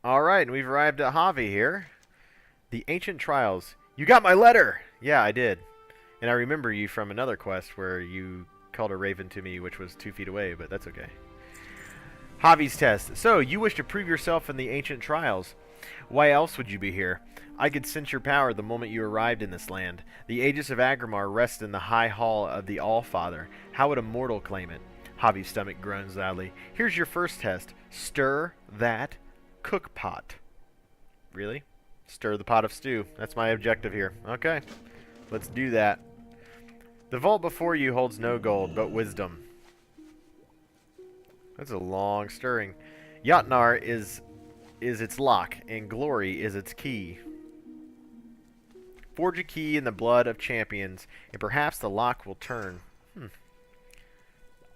Alright, and we've arrived at Javi here. The Ancient Trials. You got my letter! Yeah, I did. And I remember you from another quest where you called a raven to me, which was 2 feet away, but that's okay. Javi's test. So, you wish to prove yourself in the Ancient Trials. Why else would you be here? I could sense your power the moment you arrived in this land. The Aegis of Agrimar rests in the high hall of the All-Father. How would a mortal claim it? Javi's stomach groans loudly. Here's your first test. Stir that cook pot. Really? Stir the pot of stew. That's my objective here. Okay. Let's do that. The vault before you holds no gold, but wisdom. That's a long stirring. Jotnar is its lock, and glory is its key. Forge a key in the blood of champions, and perhaps the lock will turn.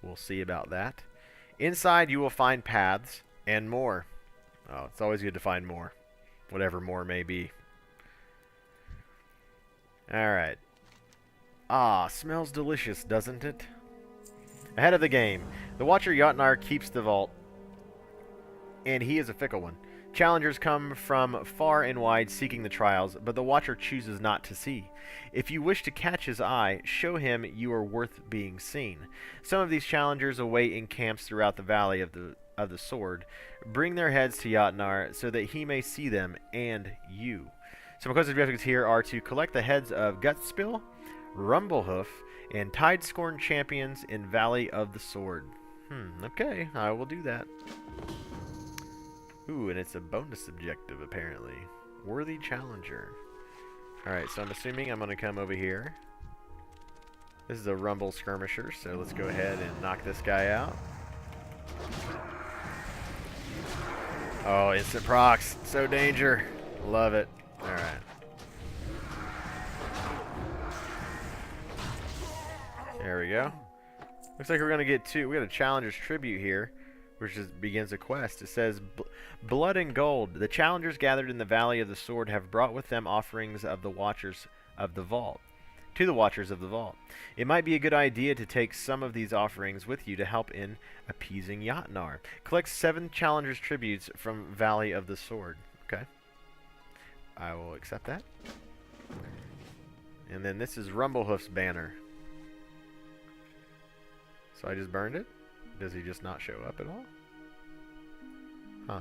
We'll see about that. Inside you will find paths and more. Oh, it's always good to find more. Whatever more may be. Alright. Ah, smells delicious, doesn't it? Ahead of the game. The Watcher Jotnar keeps the vault, and he is a fickle one. Challengers come from far and wide seeking the trials, but the Watcher chooses not to see. If you wish to catch his eye, show him you are worth being seen. Some of these challengers await in camps throughout the Valley of the Sword. Bring their heads to Jotnar so that he may see them and you. Some requested objectives here are to collect the heads of Gutspill, Rumblehoof, and Tidescorn champions in Valley of the Sword. Okay, I will do that. Ooh, and it's a bonus objective, apparently. Worthy Challenger. Alright, so I'm assuming I'm going to come over here. This is a Rumble Skirmisher, so let's go ahead and knock this guy out. Oh, instant procs. So danger. Love it. Alright. There we go. Looks like we're going to get two. We got a Challenger's Tribute here, which begins a quest. It says, Blood and Gold. The challengers gathered in the Valley of the Sword have brought with them offerings of the Watchers of the Vault. To the Watchers of the Vault. It might be a good idea to take some of these offerings with you to help in appeasing Jotnar. Collect 7 challengers' tributes from Valley of the Sword. Okay. I will accept that. And then this is Rumblehoof's banner. So I just burned it? Does he just not show up at all? Huh.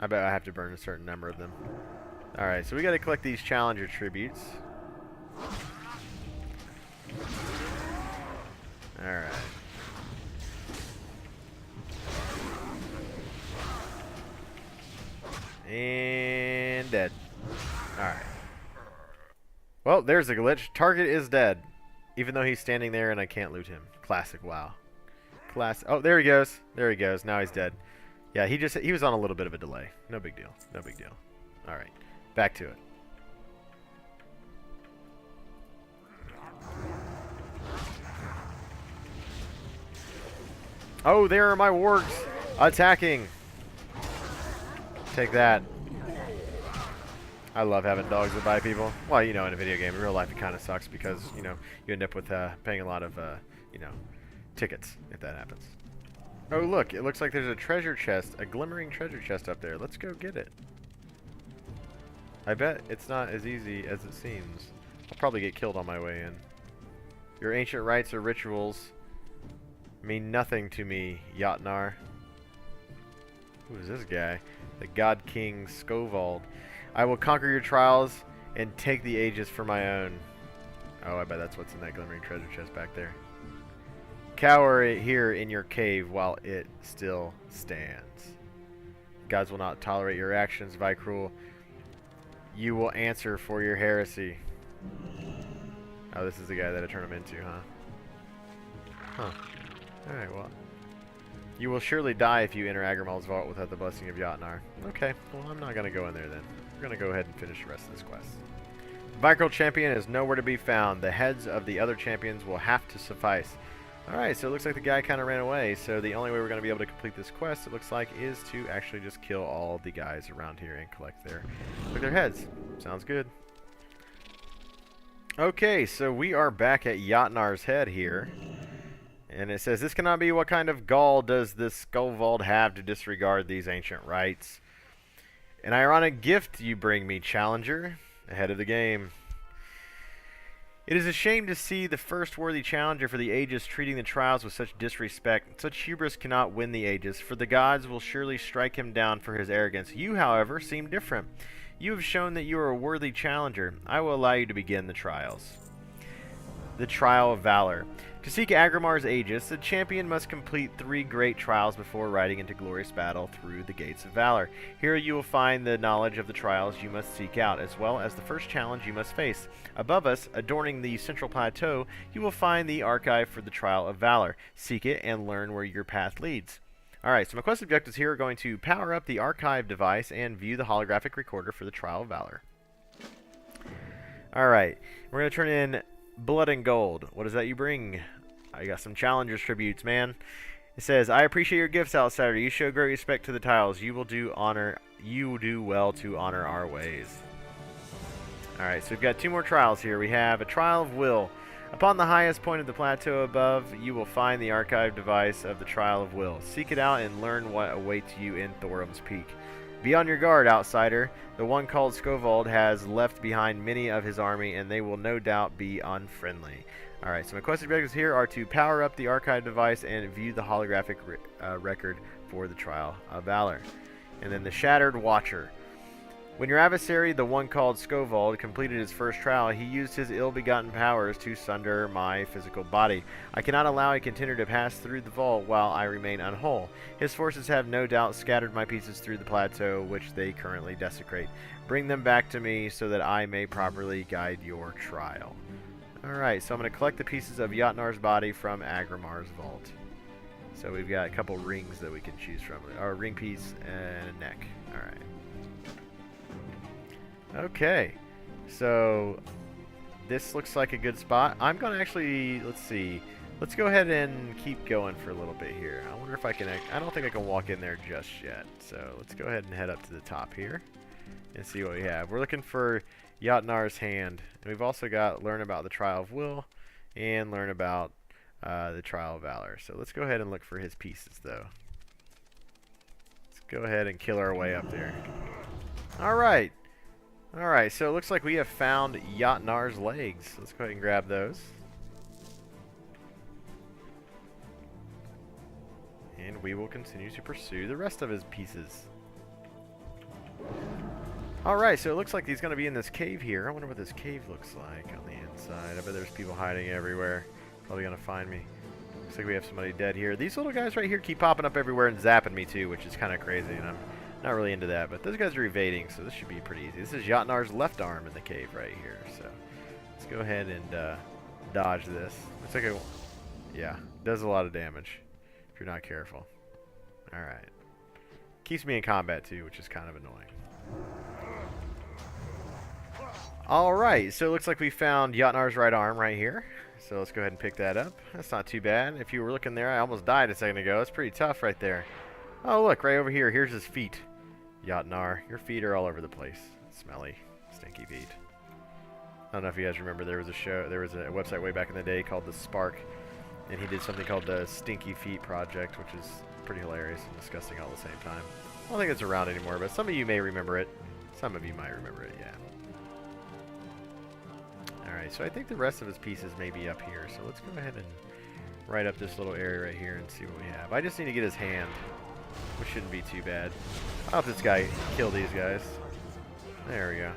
I bet I have to burn a certain number of them. Alright, so we gotta collect these challenger tributes. Alright. And dead. Alright. Well, there's a glitch. Target is dead. Even though he's standing there and I can't loot him. Classic WoW. Oh, there he goes. There he goes. Now he's dead. Yeah, he was on a little bit of a delay. No big deal. No big deal. Alright. Back to it. Oh, there are my wargs attacking. Take that. I love having dogs that bite people. Well, you know, in a video game. In real life, it kind of sucks because, you know, you end up with paying a lot of, you know, tickets if that happens. Oh, look. It looks like there's a treasure chest, a glimmering treasure chest up there. Let's go get it. I bet it's not as easy as it seems. I'll probably get killed on my way in. Your ancient rites or rituals mean nothing to me, Jotnar. Who is this guy? The God King Skovald. I will conquer your trials and take the Aegis for my own. Oh, I bet that's what's in that glimmering treasure chest back there. Cower here in your cave while it still stands. Gods will not tolerate your actions, Vicruel. You will answer for your heresy. Oh, this is the guy that I turned him into, huh? Huh. Alright, well. You will surely die if you enter Agrimal's vault without the blessing of Jotnar. Okay, well, I'm not going to go in there then. We're going to go ahead and finish the rest of this quest. Vicruel champion is nowhere to be found. The heads of the other champions will have to suffice. Alright, so it looks like the guy kind of ran away. So the only way we're going to be able to complete this quest, it looks like, is to actually just kill all the guys around here and collect their heads. Sounds good. Okay, so we are back at Jotnar's head here. And it says, this cannot be. What kind of gall does this Skovald have to disregard these ancient rites? An ironic gift you bring me, challenger. Ahead of the game. It is a shame to see the first worthy challenger for the Aegis treating the trials with such disrespect. Such hubris cannot win the Aegis, for the gods will surely strike him down for his arrogance. You, however, seem different. You have shown that you are a worthy challenger. I will allow you to begin the trials. The Trial of Valor. To seek Agrimar's Aegis, the champion must complete 3 great trials before riding into glorious battle through the Gates of Valor. Here you will find the knowledge of the trials you must seek out, as well as the first challenge you must face. Above us, adorning the central plateau, you will find the archive for the Trial of Valor. Seek it and learn where your path leads. Alright, so my quest objectives here are going to power up the archive device and view the holographic recorder for the Trial of Valor. Alright, we're going to turn in blood and gold. What is that you bring? I got some challengers tributes, man. It says, I appreciate your gifts, outsider. You show great respect to the tiles. You will do well to honor our ways. Alright, so we've got 2 more trials here. We have a Trial of Will. Upon the highest point of the plateau above, you will find the archive device of the Trial of Will. Seek it out and learn what awaits you in Thorum's Peak. Be on your guard, outsider. The one called Skovald has left behind many of his army, and they will no doubt be unfriendly. Alright, so my quest objectives here are to power up the archive device and view the holographic record for the Trial of Valor. And then the Shattered Watcher. When your adversary, the one called Skovald, completed his first trial, he used his ill-begotten powers to sunder my physical body. I cannot allow a contender to pass through the vault while I remain unwhole. His forces have no doubt scattered my pieces through the plateau, which they currently desecrate. Bring them back to me so that I may properly guide your trial. Alright, so I'm going to collect the pieces of Jotnar's body from Agrimar's vault. So we've got a couple rings that we can choose from. Or a ring piece and a neck. Alright. Okay, so this looks like a good spot. I'm going to actually, let's see. Let's go ahead and keep going for a little bit here. I wonder if I can, I don't think I can walk in there just yet. So let's go ahead and head up to the top here and see what we have. We're looking for Jotnar's hand. And we've also got learn about the Trial of Will and learn about the Trial of Valor. So let's go ahead and look for his pieces though. Let's go ahead and kill our way up there. Alright. Alright, so it looks like we have found Jotnar's legs. Let's go ahead and grab those. And we will continue to pursue the rest of his pieces. Alright, so it looks like he's going to be in this cave here. I wonder what this cave looks like on the inside. I bet there's people hiding everywhere. Probably going to find me. Looks like we have somebody dead here. These little guys right here keep popping up everywhere and zapping me too, which is kind of crazy. And I'm not really into that, but those guys are evading, so this should be pretty easy. This is Jotnar's left arm in the cave right here, so let's go ahead and dodge this. Looks like yeah, does a lot of damage if you're not careful. Alright. Keeps me in combat too, which is kind of annoying. Alright, so it looks like we found Jotnar's right arm right here. So let's go ahead and pick that up. That's not too bad. If you were looking there, I almost died a second ago. It's pretty tough right there. Oh, look, right over here. Here's his feet. Jotnar, your feet are all over the place. Smelly, stinky feet. I don't know if you guys remember, there was a website way back in the day called The Spark, and he did something called the Stinky Feet Project, which is pretty hilarious and disgusting all at the same time. I don't think it's around anymore, but some of you may remember it. Some of you might remember it, yeah. Alright, so I think the rest of his pieces may be up here, so let's go ahead and right up this little area right here and see what we have. I just need to get his hand, which shouldn't be too bad. I'll help this guy kill these guys. There we go.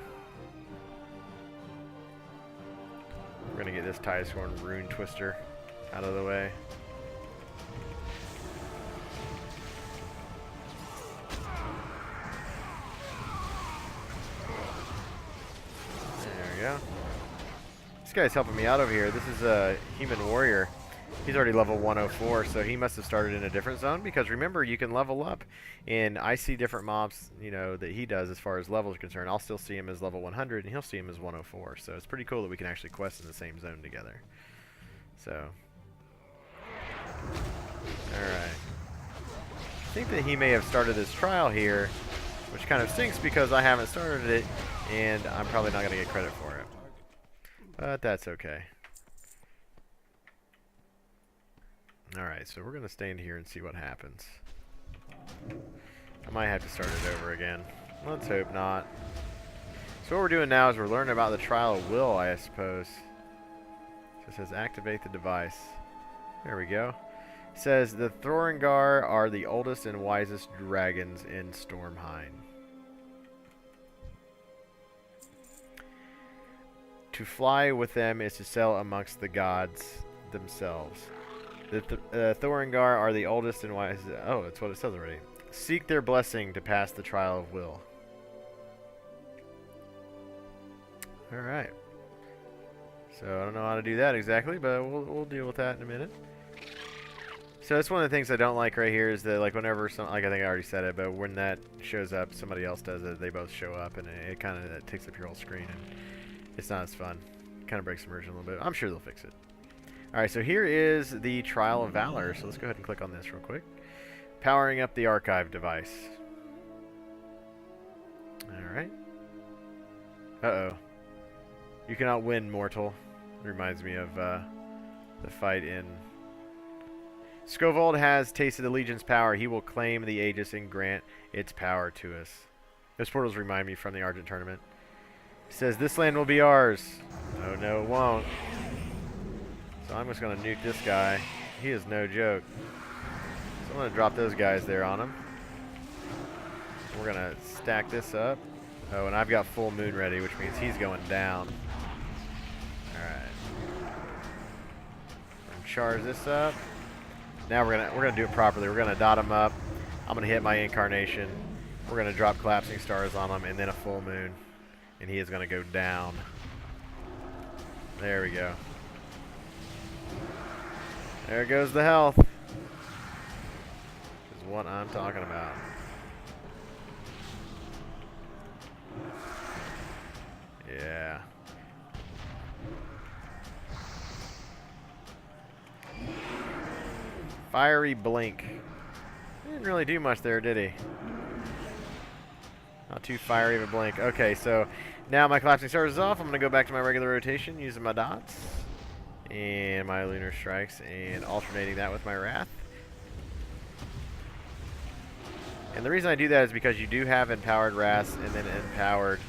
We're going to get this Tidescorn Rune Twister out of the way. There we go. This guy's helping me out over here. This is a human warrior. He's already level 104, so he must have started in a different zone, because remember, you can level up, and I see different mobs, you know, that he does as far as levels are concerned. I'll still see him as level 100, and he'll see him as 104, so it's pretty cool that we can actually quest in the same zone together. So, alright. I think that he may have started this trial here, which kind of stinks because I haven't started it, and I'm probably not going to get credit for it. But that's okay. Alright, so we're going to stand here and see what happens. I might have to start it over again. Let's hope not. So what we're doing now is we're learning about the Trial of Will, I suppose. So it says activate the device. There we go. It says the Thoringar are the oldest and wisest dragons in Stormheim. To fly with them is to sail amongst the gods themselves. The Thoringar are the oldest and wisest. Oh, that's what it says already. Seek their blessing to pass the Trial of Will. Alright. So I don't know how to do that exactly, but we'll deal with that in a minute. So that's one of the things I don't like right here is that, like, whenever like I think I already said it, but when that shows up, somebody else does it, they both show up, and it kind of takes up your whole screen, and it's not as fun. Kind of breaks immersion a little bit. I'm sure they'll fix it. Alright, so here is the Trial of Valor. So let's go ahead and click on this real quick. Powering up the archive device. Alright. Uh-oh. You cannot win, mortal. Reminds me of the fight in... Skovald has tasted the Legion's power. He will claim the Aegis and grant its power to us. Those portals remind me from the Argent tournament. It says, this land will be ours. Oh, no, it won't. So I'm just going to nuke this guy. He is no joke. So I'm going to drop those guys there on him. We're going to stack this up. Oh, and I've got full moon ready, which means he's going down. Alright. Charge this up. Now we're gonna do it properly. We're gonna dot him up. I'm gonna hit my incarnation. We're gonna drop collapsing stars on him, and then a full moon, and he is gonna go down. There we go. There goes the health. This is what I'm talking about. Yeah. Fiery blink. Didn't really do much there, did he? Not too fiery of a blink. Okay, so now my collapsing stars is off. I'm going to go back to my regular rotation using my dots and my lunar strikes and alternating that with my wrath. And the reason I do that is because you do have empowered wraths and then empowered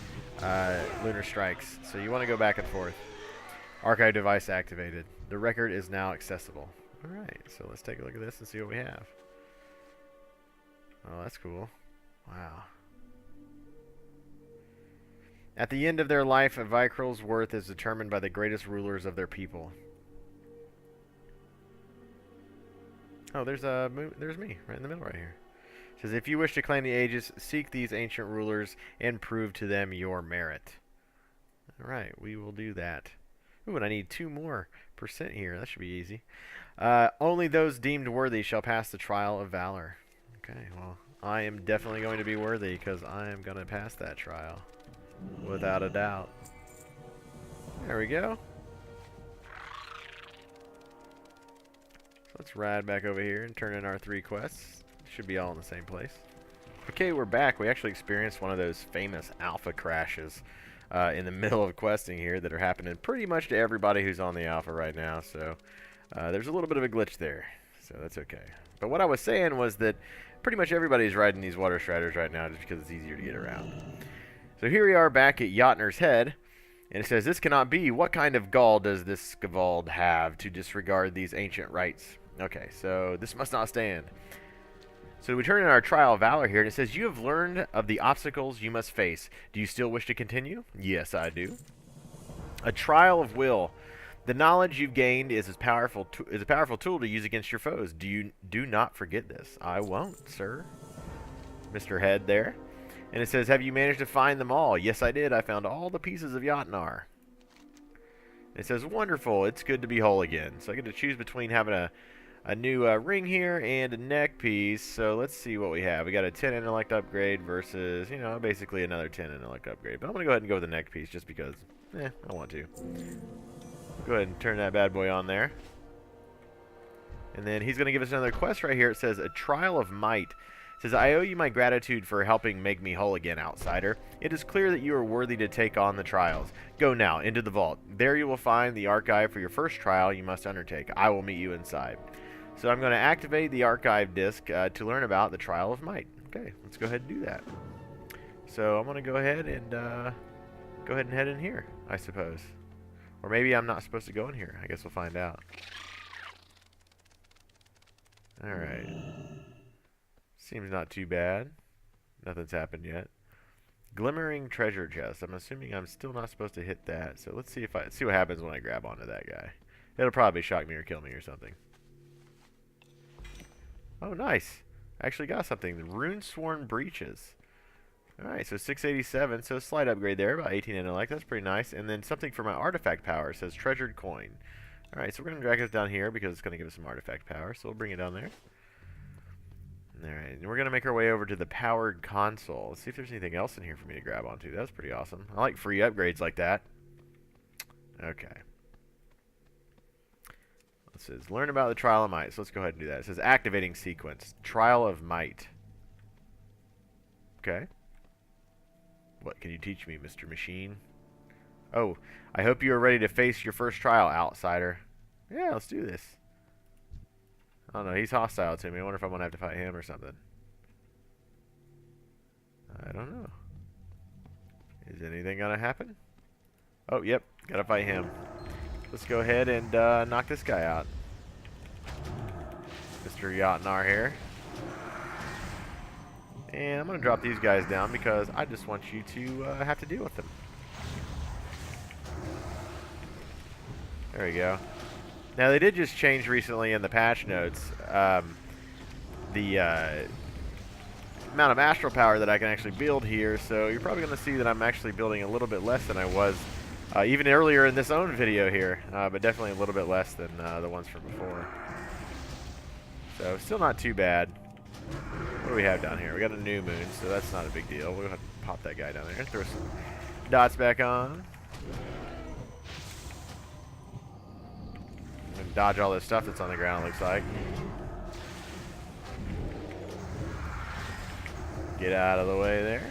lunar strikes. So you want to go back and forth. Archive device activated. The record is now accessible. Alright, so let's take a look at this and see what we have. Oh, that's cool. Wow. At the end of their life, a Vikrul's worth is determined by the greatest rulers of their people. Oh, there's me, right in the middle right here. It says, if you wish to claim the Aegis, seek these ancient rulers and prove to them your merit. Alright, we will do that. Ooh, and I need 2 more % here. That should be easy. Only those deemed worthy shall pass the Trial of Valor. Okay, well, I am definitely going to be worthy because I am going to pass that trial. Without a doubt. There we go. So let's ride back over here and turn in our 3 quests. Should be all in the same place. Okay, we're back. We actually experienced one of those famous alpha crashes in the middle of questing here that are happening pretty much to everybody who's on the alpha right now. So there's a little bit of a glitch there. So that's okay. But what I was saying was that pretty much everybody's riding these water striders right now just because it's easier to get around. So here we are back at Jotnar's Head. And it says, this cannot be. What kind of gall does this Skavald have to disregard these ancient rites? Okay, so this must not stand. So we turn in our Trial of Valor here, and it says, you have learned of the obstacles you must face. Do you still wish to continue? Yes, I do. A Trial of Will. The knowledge you've gained is a powerful tool to use against your foes. Do not forget this. I won't, sir. Mr. Head there. And it says, have you managed to find them all? Yes, I did. I found all the pieces of Jotnar. It says, wonderful. It's good to be whole again. So I get to choose between having a new ring here and a neck piece. So let's see what we have. We got a 10 intellect upgrade versus, you know, basically another 10 intellect upgrade. But I'm going to go ahead and go with the neck piece just because, I want to. Go ahead and turn that bad boy on there. And then he's going to give us another quest right here. It says, a Trial of Might. It says, I owe you my gratitude for helping make me whole again, outsider. It is clear that you are worthy to take on the trials. Go now, into the vault. There you will find the archive for your first trial you must undertake. I will meet you inside. So I'm going to activate the archive disc to learn about the Trial of Might. Okay, let's go ahead and do that. So I'm going to go ahead and head in here, I suppose. Or maybe I'm not supposed to go in here. I guess we'll find out. Alright. Seems not too bad. Nothing's happened yet. Glimmering treasure chest. I'm assuming I'm still not supposed to hit that. So let's see if see what happens when I grab onto that guy. It'll probably shock me or kill me or something. Oh, nice. I actually got something. The Rune-Sworn Breeches. Alright, so 687. So slight upgrade there. About 18 intellect. That's pretty nice. And then something for my artifact power. It says Treasured Coin. Alright, so we're going to drag this down here because it's going to give us some artifact power. So we'll bring it down there. Alright, and we're going to make our way over to the powered console. Let's see if there's anything else in here for me to grab onto. That's pretty awesome. I like free upgrades like that. Okay. It says, learn about the Trial of Might. So let's go ahead and do that. It says, activating sequence. Trial of Might. Okay. What can you teach me, Mr. Machine? Oh, I hope you are ready to face your first trial, outsider. Yeah, let's do this. I don't know. He's hostile to me. I wonder if I'm going to have to fight him or something. I don't know. Is anything going to happen? Oh, yep. Got to fight him. Let's go ahead and knock this guy out. Mr. Jotnar here. And I'm going to drop these guys down because I just want you to have to deal with them. There we go. Now, they did just change recently in the patch notes the amount of astral power that I can actually build here, so you're probably going to see that I'm actually building a little bit less than I was even earlier in this own video here, but definitely a little bit less than the ones from before. So, still not too bad. What do we have down here? We got a new moon, so that's not a big deal. We'll go ahead and pop that guy down there. Throw some dots back on. And dodge all this stuff that's on the ground, looks like. Get out of the way there.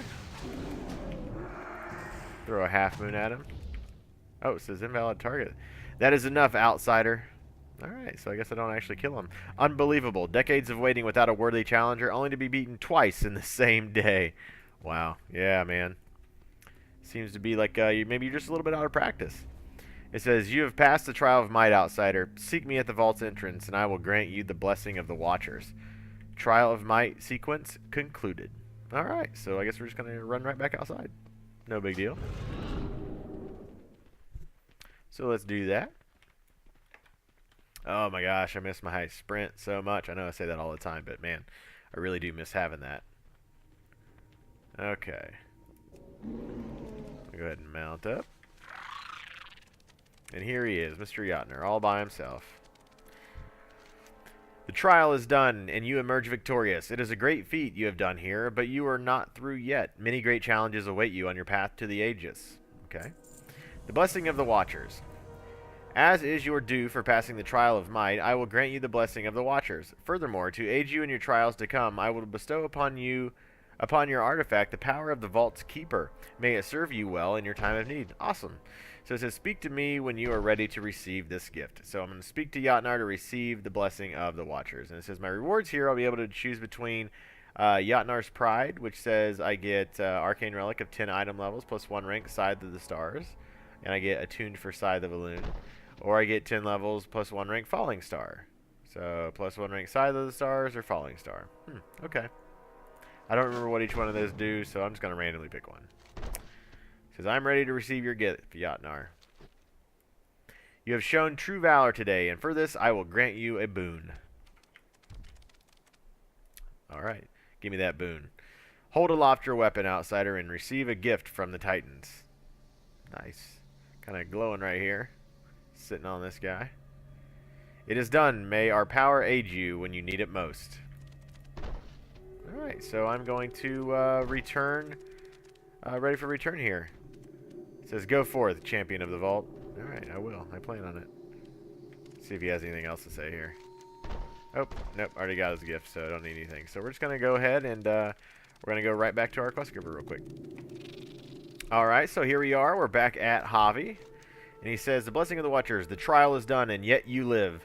Throw a half moon at him. Oh, it says invalid target. That is enough, outsider. Alright, so I guess I don't actually kill him. Unbelievable. Decades of waiting without a worthy challenger, only to be beaten twice in the same day. Wow. Yeah, man. Seems to be like maybe you're just a little bit out of practice. It says, you have passed the trial of might, outsider. Seek me at the vault's entrance, and I will grant you the blessing of the Watchers. Trial of might sequence concluded. Alright, so I guess we're just going to run right back outside. No big deal. So let's do that. Oh my gosh, I miss my high sprint so much. I know I say that all the time, but man, I really do miss having that. Okay. I'll go ahead and mount up. And here he is, Mr. Jotnar, all by himself. The trial is done, and you emerge victorious. It is a great feat you have done here, but you are not through yet. Many great challenges await you on your path to the Aegis. Okay. The blessing of the Watchers. As is your due for passing the trial of might, I will grant you the blessing of the Watchers. Furthermore, to aid you in your trials to come, I will bestow upon your artifact, the power of the Vault's Keeper. May it serve you well in your time of need. Awesome. So it says, speak to me when you are ready to receive this gift. So I'm going to speak to Jotnar to receive the blessing of the Watchers. And it says, my rewards here, I'll be able to choose between Jotnar's Pride, which says I get Arcane Relic of 10 item levels, plus 1 rank, Scythe of the Stars. And I get Attuned for Scythe of Elune. Or I get 10 levels, plus 1 rank, Falling Star. So, plus 1 rank, Scythe of the Stars, or Falling Star. Okay. I don't remember what each one of those do, so I'm just going to randomly pick one. It says, I'm ready to receive your gift, Jotnar. You have shown true valor today, and for this I will grant you a boon. Alright, give me that boon. Hold aloft your weapon, outsider, and receive a gift from the Titans. Nice. Kind of glowing right here. Sitting on this guy. It is done. May our power aid you when you need it most. Alright, so I'm going to return. Ready for return here. It says, go forth, champion of the vault. Alright, I will. I plan on it. See if he has anything else to say here. Oh, nope. Already got his gift, so I don't need anything. So we're just going to go ahead and we're going to go right back to our quest giver real quick. Alright, so here we are. We're back at Javi. And he says, the blessing of the Watchers, the trial is done, and yet you live.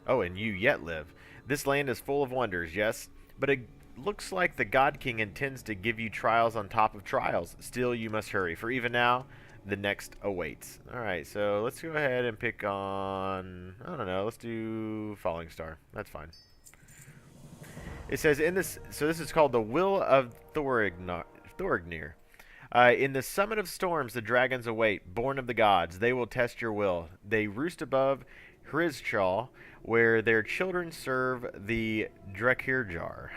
Oh, and you yet live. This land is full of wonders, yes, but looks like the God King intends to give you trials on top of trials. Still, you must hurry, for even now, the next awaits. Alright, so let's go ahead and pick on, I don't know, let's do Falling Star. That's fine. It says in this, so this is called the Will of Thorignir. In the summit of storms, the dragons await, born of the gods. They will test your will. They roost above Hrizchal, where their children serve the Drekirjar.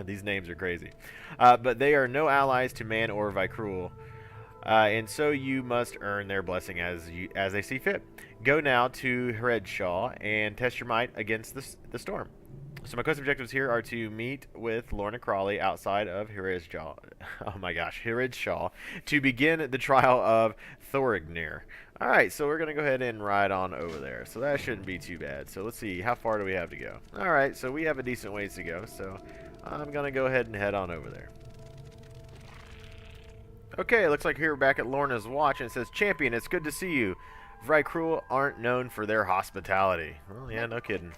These names are crazy. But they are no allies to man or Vykrul. And so you must earn their blessing as they see fit. Go now to Hrizchal and test your might against the storm. So my quest objectives here are to meet with Lorna Crawley outside of Hrizchal. Oh my gosh, Hrizchal, to begin the trial of Thorignir. Alright, so we're going to go ahead and ride on over there. So that shouldn't be too bad. So let's see, how far do we have to go? Alright, so we have a decent ways to go. So I'm going to go ahead and head on over there. Okay, it looks like here we're back at Lorna's watch, and it says, Champion, it's good to see you. Vykrul aren't known for their hospitality. Well, yeah, no kidding.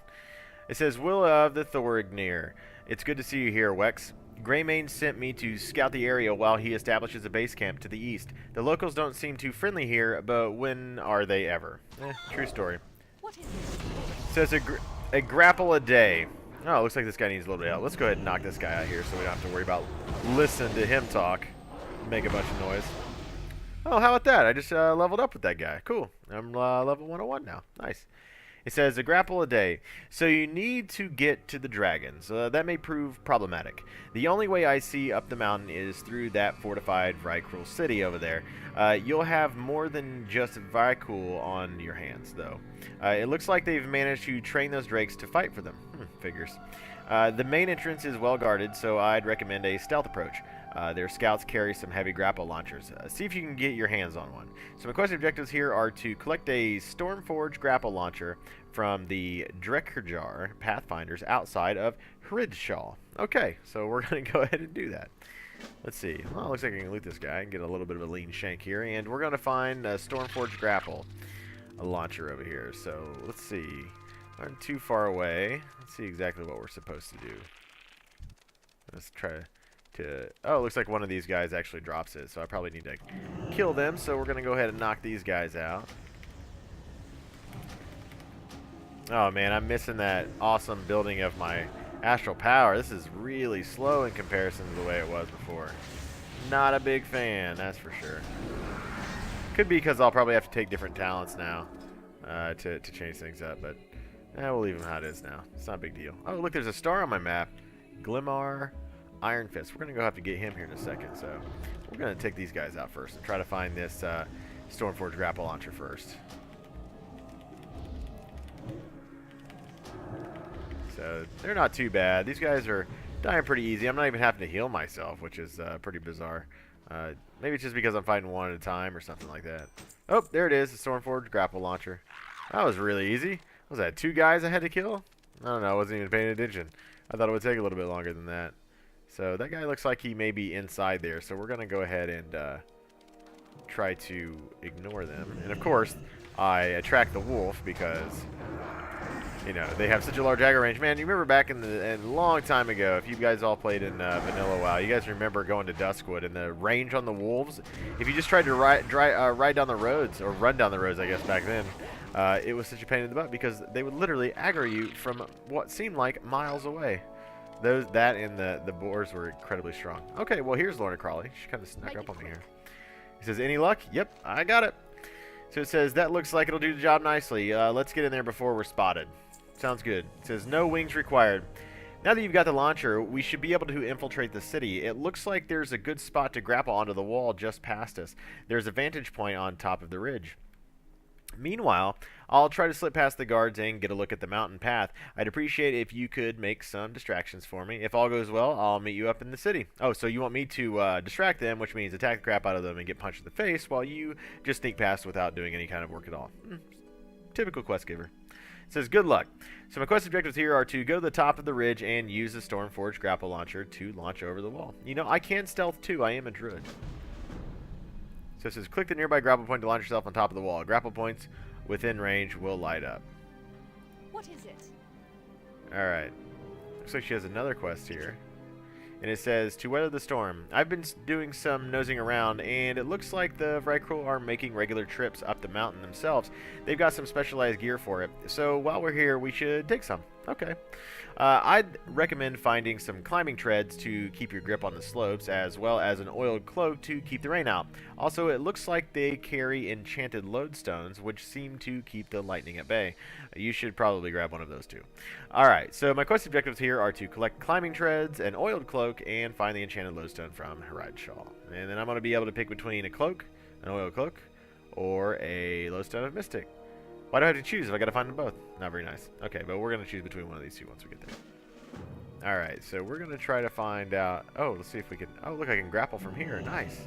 It says, Will of the Thorignir. It's good to see you here, Wex. Greymane sent me to scout the area while he establishes a base camp to the east. The locals don't seem too friendly here, but when are they ever? True story. What is it? Says a grapple a day. Oh, it looks like this guy needs a little bit of help. Let's go ahead and knock this guy out here so we don't have to worry about listening to him talk. Make a bunch of noise. Oh, how about that? I just leveled up with that guy. Cool. I'm level 101 now. Nice. It says a grapple a day, so you need to get to the dragons. That may prove problematic. The only way I see up the mountain is through that fortified Vykrul city over there. You'll have more than just Vykrul on your hands, though. It looks like they've managed to train those drakes to fight for them. Figures. The main entrance is well guarded, so I'd recommend a stealth approach. Their scouts carry some heavy grapple launchers. See if you can get your hands on one. So my quest objectives here are to collect a Stormforge grapple launcher from the Drekirjar Pathfinders outside of Hrizchal. Okay, so we're going to go ahead and do that. Let's see. Well, it looks like I can loot this guy and get a little bit of a lean shank here. And we're going to find a Stormforge grapple launcher over here. So let's see. Aren't too far away. Let's see exactly what we're supposed to do. Let's try to... Oh, it looks like one of these guys actually drops it, so I probably need to kill them, so we're going to go ahead and knock these guys out. Oh man, I'm missing that awesome building of my astral power. This is really slow in comparison to the way it was before. Not a big fan, that's for sure. Could be because I'll probably have to take different talents now to change things up, but we'll leave them how it is now. It's not a big deal. Oh, look, there's a star on my map. Glimar Iron Fist. We're going to go have to get him here in a second, so we're going to take these guys out first and try to find this Stormforge grapple launcher first. So they're not too bad. These guys are dying pretty easy. I'm not even having to heal myself, which is pretty bizarre. Maybe it's just because I'm fighting one at a time or something like that. Oh, there it is, the Stormforge grapple launcher. That was really easy. Was that 2 guys I had to kill? I don't know. I wasn't even paying attention. I thought it would take a little bit longer than that. So that guy looks like he may be inside there. So we're going to go ahead and try to ignore them. And of course, I attract the wolf because, you know, they have such a large aggro range. Man, you remember back in a long time ago, if you guys all played in Vanilla WoW, you guys remember going to Duskwood and the range on the wolves. If you just tried to ride down the roads, or run down the roads, I guess, back then, it was such a pain in the butt because they would literally aggro you from what seemed like miles away. That and the boars were incredibly strong. Okay, well, here's Lorna Crawley. She kind of snuck up on me here. He says, any luck? Yep, I got it. So it says, that looks like it'll do the job nicely. Let's get in there before we're spotted. Sounds good. It says, no wings required. Now that you've got the launcher, we should be able to infiltrate the city. It looks like there's a good spot to grapple onto the wall just past us. There's a vantage point on top of the ridge. Meanwhile, I'll try to slip past the guards and get a look at the mountain path. I'd appreciate if you could make some distractions for me. If all goes well, I'll meet you up in the city. Oh, so you want me to distract them, which means attack the crap out of them and get punched in the face while you just sneak past without doing any kind of work at all. Typical quest giver. It says, good luck. So my quest objectives here are to go to the top of the ridge and use the Stormforge grapple launcher to launch over the wall. You know, I can stealth too. I am a druid. So it says, click the nearby grapple point to launch yourself on top of the wall. Grapple points within range will light up. What is it? Alright. Looks like she has another quest here. and it says, to weather the storm. I've been doing some nosing around, and it looks like the Vrykul are making regular trips up the mountain themselves. They've got some specialized gear for it, so while we're here, we should take some. Okay. I'd recommend finding some climbing treads to keep your grip on the slopes, as well as an oiled cloak to keep the rain out. Also, it looks like they carry enchanted lodestones, which seem to keep the lightning at bay. You should probably grab one of those too. Alright, so my quest objectives here are to collect climbing treads, an oiled cloak, and find the enchanted lodestone from Haradshaw. And then I'm going to be able to pick between a cloak, an oiled cloak, or a lodestone of Mystic. Why do I have to choose if I gotta find them both? Not very nice. Okay, but we're gonna choose between one of these two once we get there. Alright, so we're gonna try to find out... Oh, let's see if we can... Oh, look, I can grapple from here. Nice.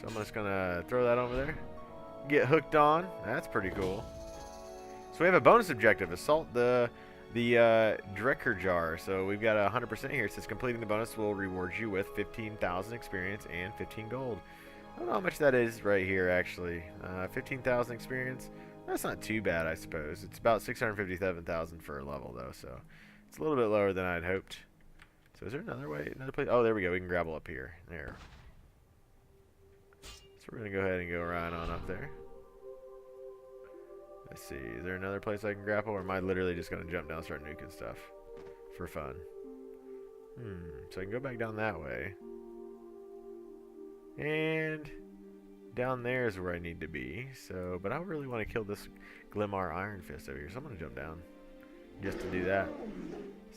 So I'm just gonna throw that over there. Get hooked on. That's pretty cool. So we have a bonus objective. Assault the Drekker jar. So we've got 100% here. It says completing the bonus will reward you with 15,000 experience and 15 gold. I don't know how much that is right here, actually. 15,000 experience. That's not too bad, I suppose. It's about 657,000 for a level, though, so it's a little bit lower than I'd hoped. So is there another way? Another place? Oh, there we go. We can grapple up here. There. So we're going to go ahead and go right on up there. Let's see. Is there another place I can grapple, or am I literally just going to jump down and start nuking stuff for fun? So I can go back down that way. And down there is where I need to be. So, but I really want to kill this Glimar Iron Fist over here, so I'm going to jump down just to do that.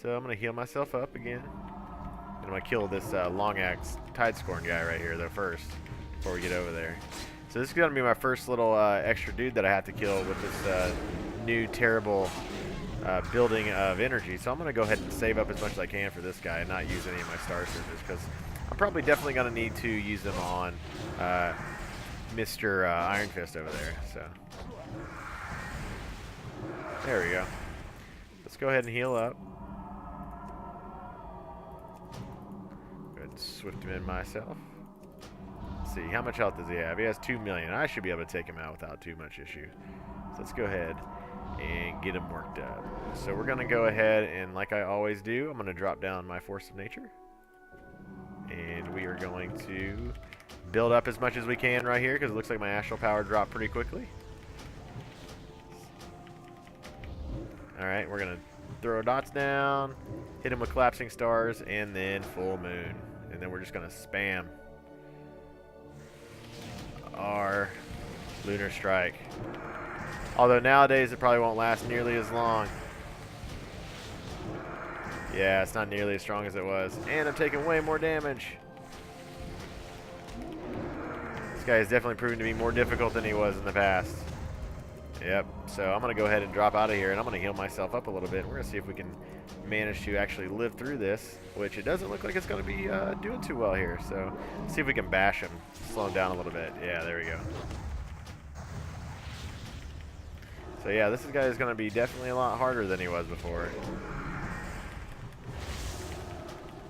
So I'm going to heal myself up again. And I'm going to kill this Long Axe Tidescorn guy right here, though, first, before we get over there. So this is going to be my first little extra dude that I have to kill with this new terrible building of energy. So I'm going to go ahead and save up as much as I can for this guy and not use any of my star surges, because I'm probably definitely going to need to use them on Mr. Iron Fist over there. So there we go. Let's go ahead and heal up. Go ahead and swift him in myself. Let's see, how much health does he have? He has 2 million. I should be able to take him out without too much issue. So let's go ahead and get him worked up. So we're going to go ahead and, like I always do, I'm going to drop down my Force of Nature. And we are going to build up as much as we can right here, because it looks like my astral power dropped pretty quickly. Alright, we're going to throw dots down, hit him with collapsing stars, and then full moon. And then we're just going to spam our lunar strike. Although nowadays it probably won't last nearly as long. Yeah, it's not nearly as strong as it was. And I'm taking way more damage. This guy is definitely proven to be more difficult than he was in the past. Yep, so I'm going to go ahead and drop out of here, and I'm going to heal myself up a little bit. We're going to see if we can manage to actually live through this, which it doesn't look like it's going to be doing too well here. So let's see if we can bash him, slow him down a little bit. Yeah, there we go. So yeah, this guy is going to be definitely a lot harder than he was before.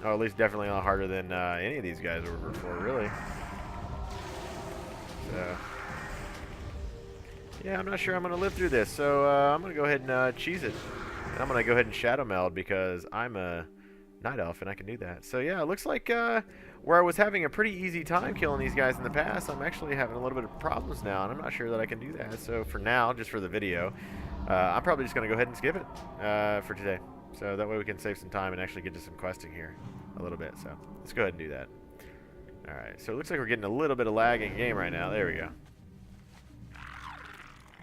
Oh, at least definitely a lot harder than any of these guys were before, really. So, yeah, I'm not sure I'm going to live through this. So I'm going to go ahead and cheese it. And I'm going to go ahead and Shadow Meld, because I'm a Night Elf and I can do that. So yeah, it looks like where I was having a pretty easy time killing these guys in the past, I'm actually having a little bit of problems now, and I'm not sure that I can do that. So for now, just for the video, I'm probably just going to go ahead and skip it for today. So that way we can save some time and actually get to some questing here a little bit. So let's go ahead and do that. Alright, so it looks like we're getting a little bit of lag in game right now. There we go.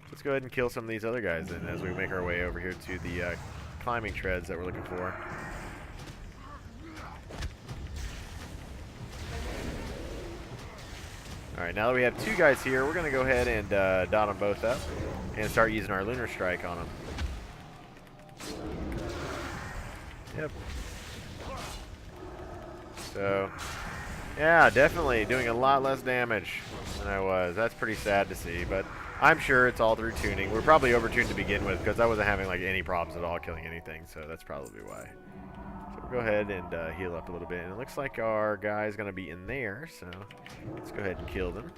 Let's go ahead and kill some of these other guys then as we make our way over here to the climbing treads that we're looking for. Alright, now that we have two guys here, we're going to go ahead and dot them both up and start using our Lunar Strike on them. Yep. So, yeah, definitely doing a lot less damage than I was. That's pretty sad to see, but I'm sure it's all through tuning. We're probably over-tuned to begin with, because I wasn't having like any problems at all killing anything, so that's probably why. So we'll go ahead and heal up a little bit. And it looks like our guy's going to be in there, so let's go ahead and kill them.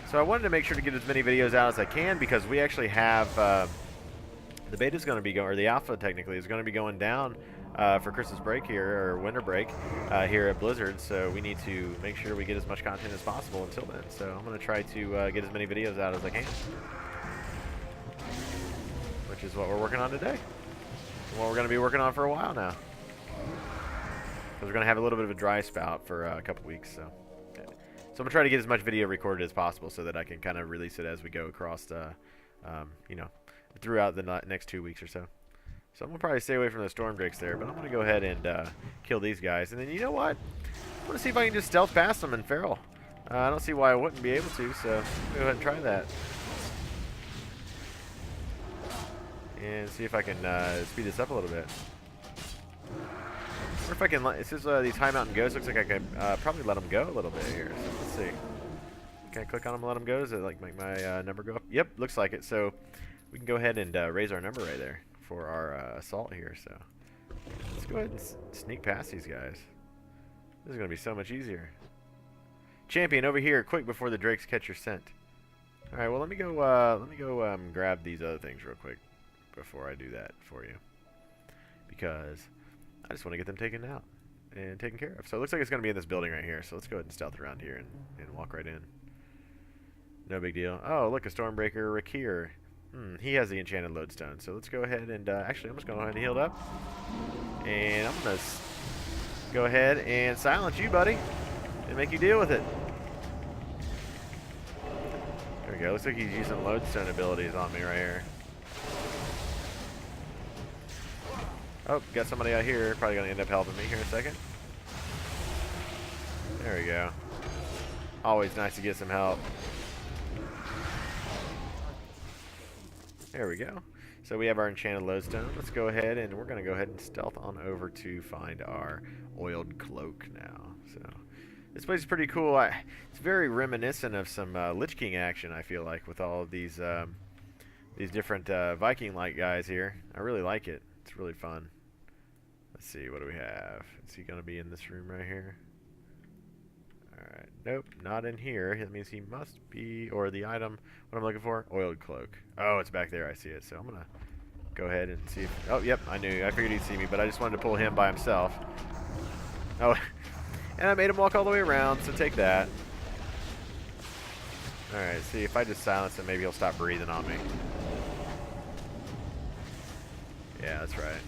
So I wanted to make sure to get as many videos out as I can because we actually have the beta is going to be going, or the alpha technically is going to be going down for Christmas break here, or winter break here at Blizzard. So we need to make sure we get as much content as possible until then. So I'm going to try to get as many videos out as I can, which is what we're working on today. And what we're going to be working on for a while now. Because we're going to have a little bit of a dry spout for a couple weeks. So I'm going to try to get as much video recorded as possible so that I can kind of release it as we go across the, you know, throughout the next 2 weeks or so. So I'm going to probably stay away from the storm drakes there, but I'm going to go ahead and kill these guys. And then, you know what? I'm going to see if I can just stealth past them in Feral. I don't see why I wouldn't be able to, so go ahead and try that. And see if I can speed this up a little bit. Or if I can, it says these high mountain ghosts, looks like I could probably let them go a little bit here. So let's see. Can I click on them and let them go? Does it like make my number go up? Yep, looks like it. So we can go ahead and raise our number right there for our assault here. So let's go ahead and sneak past these guys. This is going to be so much easier. Champion, over here, quick before the drakes catch your scent. All right, well let me go grab these other things real quick before I do that for you, because I just want to get them taken out and taken care of. So it looks like it's going to be in this building right here. So let's go ahead and stealth around here and walk right in. No big deal. Oh, look, a Stormbreaker Rakir. He has the enchanted lodestone. So let's go ahead and actually I'm just going to go ahead and heal up. And I'm going to go ahead and silence you, buddy, and make you deal with it. There we go. Looks like he's using lodestone abilities on me right here. Oh, got somebody out here. Probably going to end up helping me here in a second. There we go. Always nice to get some help. There we go. So we have our enchanted lodestone. Let's go ahead and we're going to go ahead and stealth on over to find our oiled cloak now. So this place is pretty cool. It's very reminiscent of some Lich King action, I feel like, with all of these different Viking-like guys here. I really like it. It's really fun. Let's see, what do we have? Is he going to be in this room right here? Alright, nope, not in here. That means he must be, or the item, what I'm looking for? Oiled cloak. Oh, it's back there, I see it. So I'm going to go ahead and see if, oh, yep, I figured he'd see me, but I just wanted to pull him by himself. Oh, and I made him walk all the way around, so take that. Alright, see, if I just silence him, maybe he'll stop breathing on me. Yeah, that's right.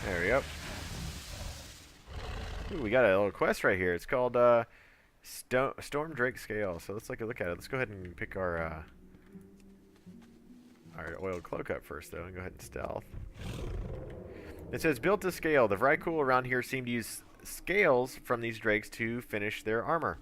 There we go. Ooh, we got a little quest right here. It's called Storm Drake Scale. So let's take a look at it. Let's go ahead and pick our oiled cloak up first, though, and go ahead and stealth. It says, built to scale. The Vrykul around here seem to use scales from these drakes to finish their armor.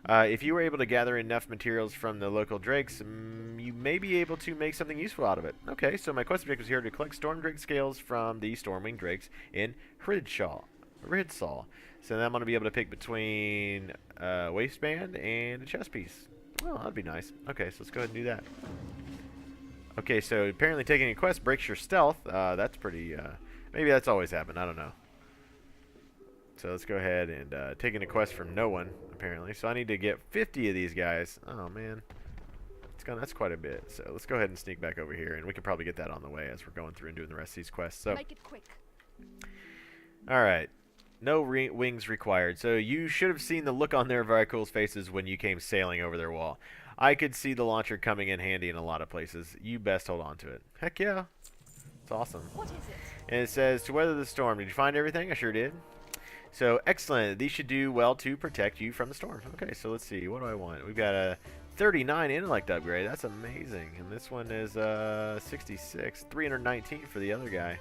If you were able to gather enough materials from the local drakes, you may be able to make something useful out of it. Okay, so my quest objective is here to collect storm drake scales from the Stormwing drakes in Hridsal. So then I'm going to be able to pick between a waistband and a chest piece. Well, that'd be nice. Okay, so let's go ahead and do that. Okay, so apparently taking a quest breaks your stealth. That's pretty, maybe that's always happened. I don't know. So let's go ahead and taking a quest from no one, apparently. So I need to get 50 of these guys. Oh, man. That's quite a bit. So let's go ahead and sneak back over here, and we can probably get that on the way as we're going through and doing the rest of these quests. So, make it quick. all right. No wings required. So you should have seen the look on their Vykul's faces when you came sailing over their wall. I could see the launcher coming in handy in a lot of places. You best hold on to it. Heck yeah. It's awesome. What is it? And it says, to weather the storm. Did you find everything? I sure did. So, excellent. These should do well to protect you from the storm. Okay, so let's see. What do I want? We've got a 39 intellect upgrade. That's amazing. And this one is 66. 319 for the other guy.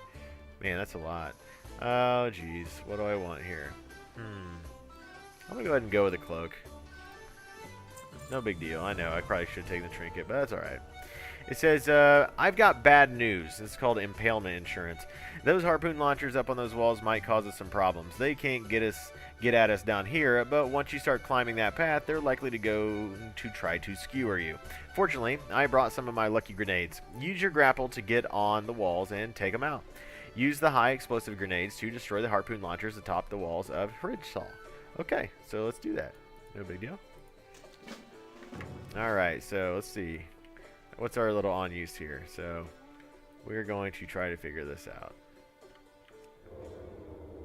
Man, that's a lot. Oh, jeez. What do I want here? I'm going to go ahead and go with a cloak. No big deal. I know. I probably should take the trinket, but that's all right. It says, I've got bad news. It's called impalement insurance. Those harpoon launchers up on those walls might cause us some problems. They can't get at us down here, but once you start climbing that path, they're likely to try to skewer you. Fortunately, I brought some of my lucky grenades. Use your grapple to get on the walls and take them out. Use the high explosive grenades to destroy the harpoon launchers atop the walls of Ridgesall. Okay, so let's do that. No big deal. Alright, so let's see. What's our little on use here? So we're going to try to figure this out.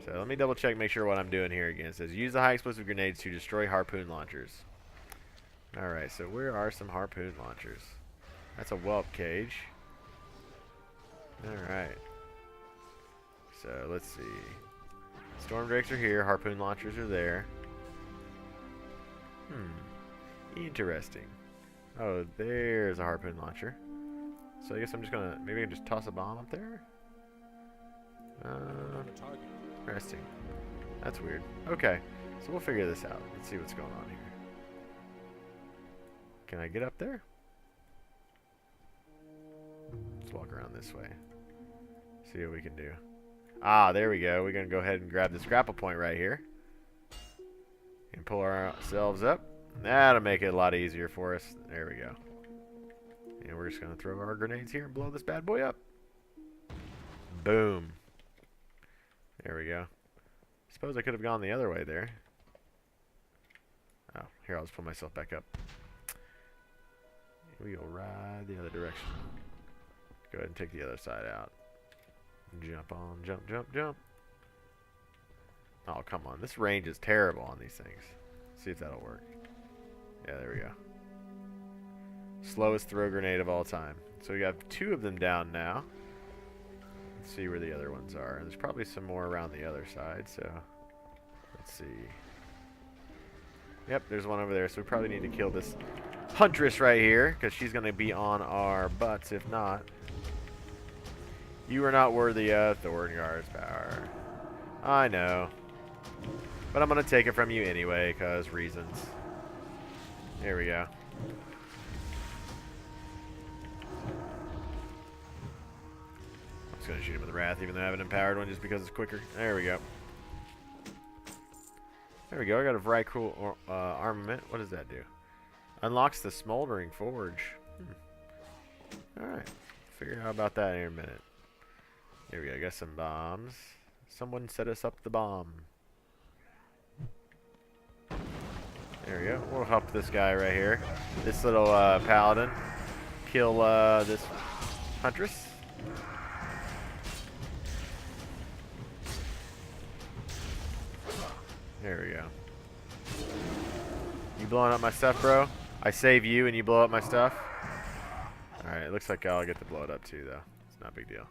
So let me double check, make sure what I'm doing here again. It says use the high explosive grenades to destroy harpoon launchers. Alright, so where are some harpoon launchers? That's a whelp cage. Alright. So let's see. Storm drakes are here, harpoon launchers are there. Interesting. Oh, there's a harpoon launcher. So I guess I'm just gonna, maybe I can just toss a bomb up there? Interesting. That's weird. Okay, so we'll figure this out. Let's see what's going on here. Can I get up there? Let's walk around this way. See what we can do. Ah, there we go. We're going to go ahead and grab this grapple point right here. And pull ourselves up. That'll make it a lot easier for us. There we go. And we're just going to throw our grenades here and blow this bad boy up. Boom. There we go. Suppose I could have gone the other way there. Oh, here, I'll just pull myself back up. We go right the other direction. Go ahead and take the other side out. Jump on, jump, jump, jump. Oh, come on. This range is terrible on these things. See if that'll work. Yeah, there we go. Slowest throw grenade of all time. So we got 2 of them down now. Let's see where the other ones are. There's probably some more around the other side, so let's see. Yep, there's one over there, so we probably need to kill this Huntress right here, because she's going to be on our butts if not. You are not worthy of Thorngard's power. I know. But I'm going to take it from you anyway, because reasons. There we go. I'm just going to shoot him with Wrath, even though I have an empowered one, just because it's quicker. There we go. There we go. I got a very cool armament. What does that do? Unlocks the Smoldering Forge. Alright. Figure out about that in a minute. Here we go. Got some bombs. Someone set us up the bomb. There we go. We'll help this guy right here. This little paladin. Kill this Huntress. There we go. You blowing up my stuff, bro? I save you and you blow up my stuff? Alright, it looks like I'll get to blow it up too, though. It's not a big deal.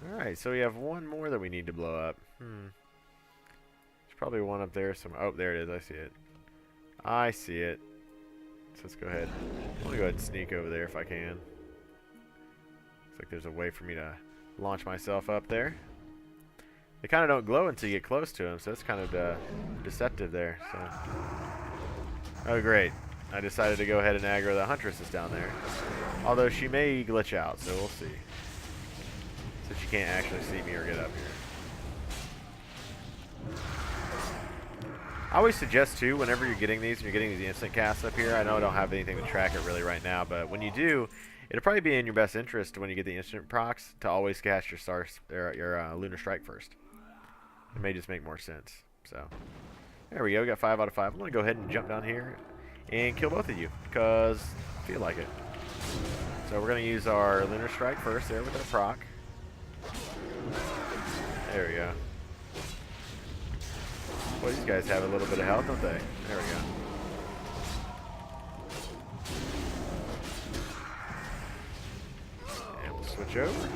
Alright, so we have one more that we need to blow up. There's probably one up there somewhere. Oh, there it is. I see it. I see it. So let's go ahead. I'm going to go ahead and sneak over there if I can. Looks like there's a way for me to launch myself up there. They kind of don't glow until you get close to them, so it's kind of deceptive there. So, oh great! I decided to go ahead and aggro the Huntress that's down there. Although she may glitch out, so we'll see. So she can't actually see me or get up here. I always suggest too, whenever you're getting these and you're getting these instant casts up here. I know I don't have anything to track it really right now, but when you do, it'll probably be in your best interest when you get the instant procs to always cast your Lunar Strike first. It may just make more sense. So, there we go. We got 5 out of 5. I'm going to go ahead and jump down here and kill both of you because I feel like it. So, we're going to use our Lunar Strike first there with our proc. There we go. Boy, these guys have a little bit of health, don't they? There we go. And we'll switch over.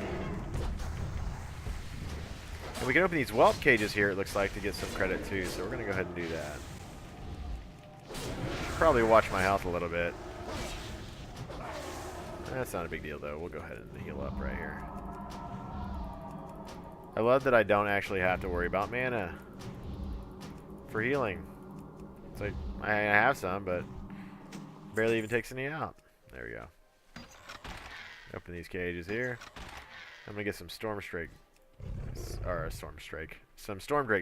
And we can open these whelp cages here, it looks like, to get some credit too, so we're going to go ahead and do that. Should probably watch my health a little bit. That's not a big deal, though. We'll go ahead and heal up right here. I love that I don't actually have to worry about mana for healing. It's like, I have some, but barely even takes any out. There we go. Open these cages here. I'm going to get some Storm Drake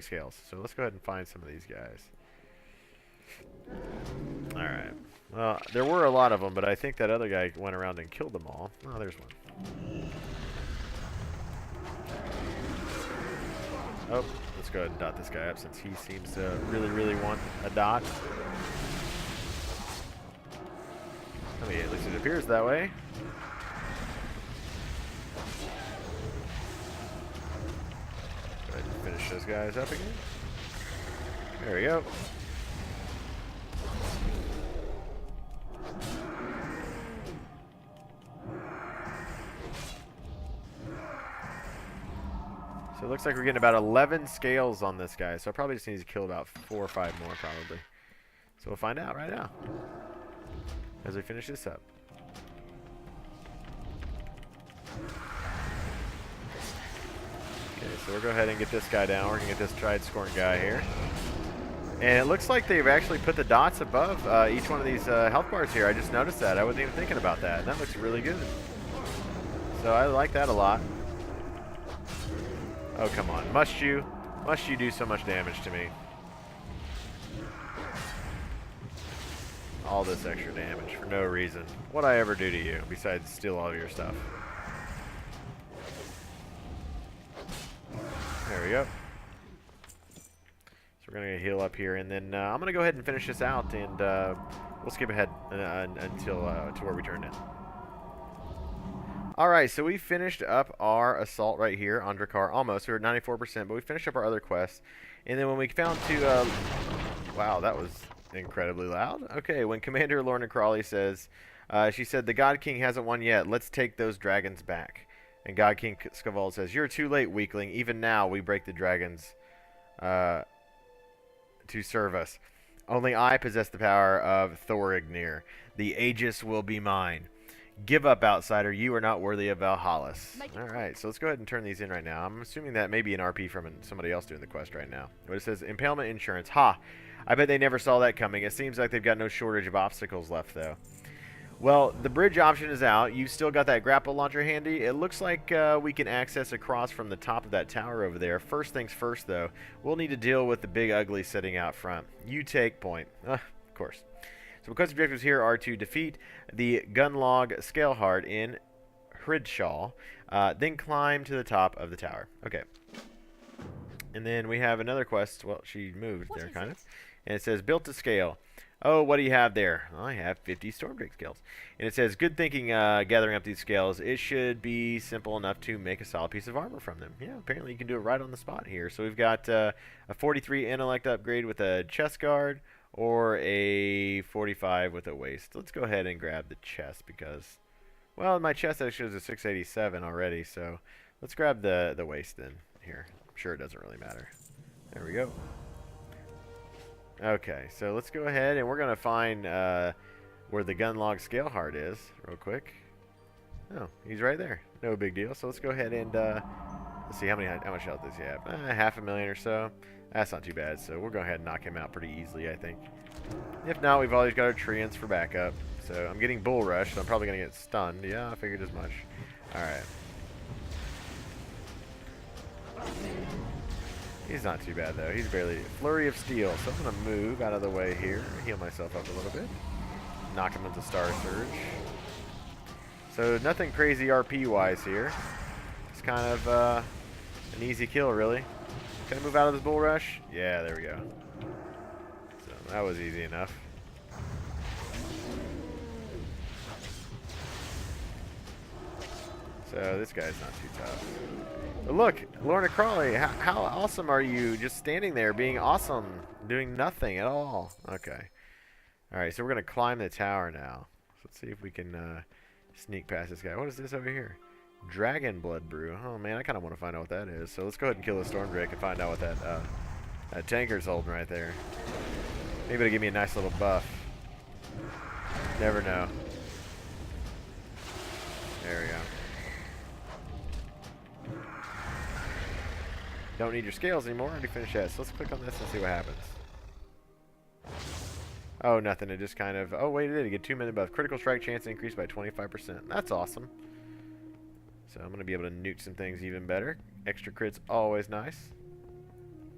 scales. So let's go ahead and find some of these guys. Alright. Well, there were a lot of them, but I think that other guy went around and killed them all. Oh, there's one. Oh, let's go ahead and dot this guy up since he seems to really, really want a dot. I mean, at least it appears that way. Go ahead and finish those guys up again. There we go. So it looks like we're getting about 11 scales on this guy. So I probably just need to kill about 4 or 5 more probably. So we'll find out right now as we finish this up. Okay, so we'll go ahead and get this guy down. We're going to get this Tridescorn guy here. And it looks like they've actually put the dots above each one of these health bars here. I just noticed that. I wasn't even thinking about that. And that looks really good. So I like that a lot. Oh, come on. Must you do so much damage to me? All this extra damage for no reason. What'd I ever do to you besides steal all of your stuff? There we go. So we're going to heal up here, and then I'm going to go ahead and finish this out, and we'll skip ahead until to where we turned in. Alright, so we finished up our assault right here on Drakkar. Almost. We were at 94%, but we finished up our other quests. And then when we found to... wow, that was incredibly loud. Okay, when Commander Lorna Crawley says... she said, the God King hasn't won yet. Let's take those dragons back. And God King Skavald says, you're too late, weakling. Even now, we break the dragons to serve us. Only I possess the power of Thorignir. The Aegis will be mine. Give up, outsider. You are not worthy of Valhallas. Alright, so let's go ahead and turn these in right now. I'm assuming that may be an RP from somebody else doing the quest right now. But it says, impalement insurance. Ha! I bet they never saw that coming. It seems like they've got no shortage of obstacles left, though. Well, the bridge option is out. You've still got that grapple launcher handy. It looks like we can access across from the top of that tower over there. First things first, though. We'll need to deal with the big ugly sitting out front. You take point. Of course. So quest objectives here are to defeat the Gunlog Scaleheart in Hridshaw, then climb to the top of the tower. Okay. And then we have another quest. Well, she moved there, kind of. And it says, built to scale. Oh, what do you have there? I have 50 Stormdrake scales. And it says, good thinking gathering up these scales. It should be simple enough to make a solid piece of armor from them. Yeah, apparently you can do it right on the spot here. So we've got a 43 intellect upgrade with a chest guard, or a 45 with a waist. Let's go ahead and grab the chest because, well, my chest actually is a 687 already, so let's grab the waist then here. I'm sure it doesn't really matter. There we go. Okay, so let's go ahead and we're going to find where the Gunlog Scaleheart is real quick. Oh, he's right there. No big deal. So let's go ahead and let's see how much health does he have. 500,000 or so. That's not too bad, so we'll go ahead and knock him out pretty easily, I think. If not, we've always got our treants for backup. So I'm getting Bull Rush, so I'm probably going to get stunned. Yeah, I figured as much. Alright. He's not too bad, though. He's barely... Flurry of Steel. So I'm going to move out of the way here. Heal myself up a little bit. Knock him into Star Surge. So nothing crazy RP-wise here. It's kind of an easy kill, really. Can I move out of this Bull Rush? Yeah, there we go. So that was easy enough. So this guy's not too tough. But look, Lorna Crawley, how awesome are you just standing there being awesome, doing nothing at all? Okay. Alright, so we're going to climb the tower now. So let's see if we can sneak past this guy. What is this over here? Dragon Blood Brew. Oh man, I kind of want to find out what that is. So let's go ahead and kill the Stormdrake and find out what that tanker's holding right there. Maybe it'll give me a nice little buff. Never know. There we go. Don't need your scales anymore. I already finished that. So let's click on this and see what happens. Oh, nothing. It just kind of... Oh, wait, it did. You get 2-minute buff. Critical strike chance increased by 25%. That's awesome. So I'm going to be able to nuke some things even better. Extra crits always nice.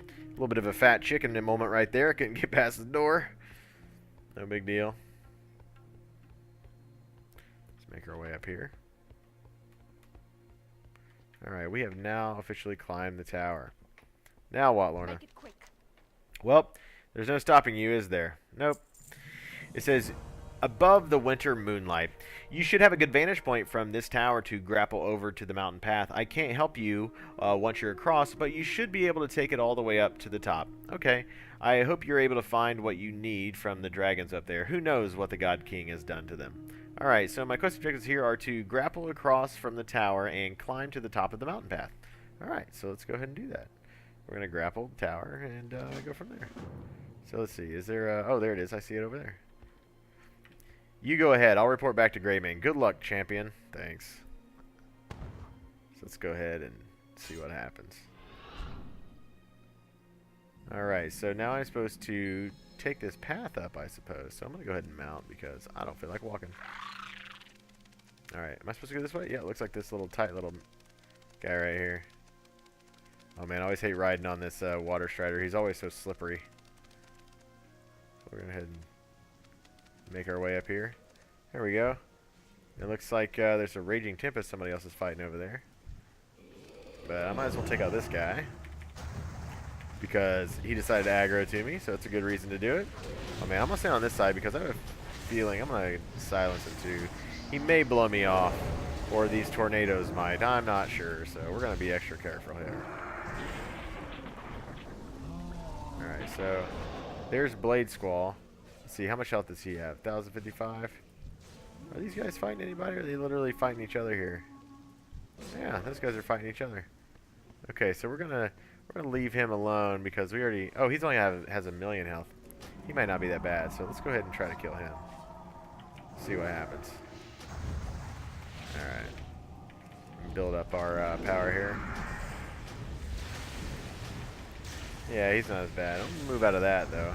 A little bit of a fat chicken moment right there. Couldn't get past the door. No big deal. Let's make our way up here. Alright, we have now officially climbed the tower. Now what, Lorna? Make it quick. Well, there's no stopping you, is there? Nope. It says, above the winter moonlight. You should have a good vantage point from this tower to grapple over to the mountain path. I can't help you once you're across, but you should be able to take it all the way up to the top. Okay. I hope you're able to find what you need from the dragons up there. Who knows what the God King has done to them. Alright, so my quest objectives here are to grapple across from the tower and climb to the top of the mountain path. Alright, so let's go ahead and do that. We're going to grapple the tower and go from there. So let's see. Is there oh, there it is. I see it over there. You go ahead. I'll report back to Greymane. Good luck, champion. Thanks. So let's go ahead and see what happens. Alright, so now I'm supposed to take this path up, I suppose. So I'm going to go ahead and mount because I don't feel like walking. Alright, am I supposed to go this way? Yeah, it looks like this little tight little guy right here. Oh man, I always hate riding on this water strider. He's always so slippery. So we're going to go ahead and make our way up here. There we go. It looks like there's a raging tempest somebody else is fighting over there. But I might as well take out this guy. Because he decided to aggro to me, so it's a good reason to do it. Oh man, I'm going to stand on this side because I have a feeling I'm going to silence him too. He may blow me off, or these tornadoes might. I'm not sure, so we're going to be extra careful here. Alright, so there's Blade Squall. Let's see, how much health does he have? 1,055? Are these guys fighting anybody, or are they literally fighting each other here? Yeah, those guys are fighting each other. Okay, so we're gonna leave him alone because we already... Oh, he's only has 1,000,000 health. He might not be that bad, so let's go ahead and try to kill him. See what happens. Alright. Build up our power here. Yeah, he's not as bad. I'm going to move out of that, though.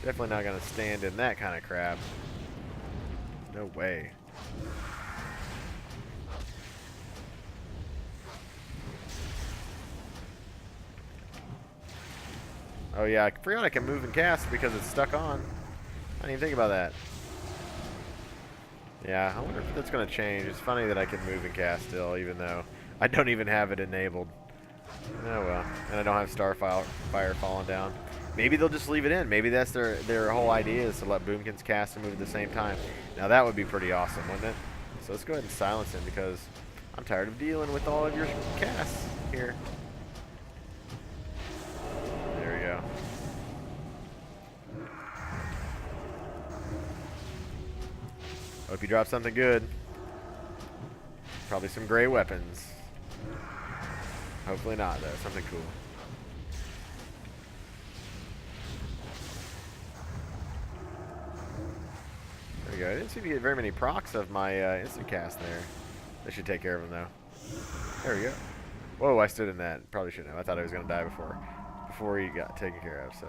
Definitely not going to stand in that kind of crap. No way. Oh, yeah, I forgot I can move and cast because it's stuck on. I didn't even think about that. Yeah, I wonder if that's going to change. It's funny that I can move and cast still, even though I don't even have it enabled. Oh well, and I don't have Starfire falling down. Maybe they'll just leave it in. Maybe that's their whole idea is to let Boomkins cast and move at the same time. Now that would be pretty awesome, wouldn't it? So let's go ahead and silence him because I'm tired of dealing with all of your casts here. There we go. Hope you drop something good. Probably some gray weapons. Hopefully not, though. Something cool. There we go. I didn't seem to get very many procs of my instant cast there. They should take care of him, though. There we go. Whoa, I stood in that. Probably shouldn't have. I thought I was going to die before he got taken care of, so.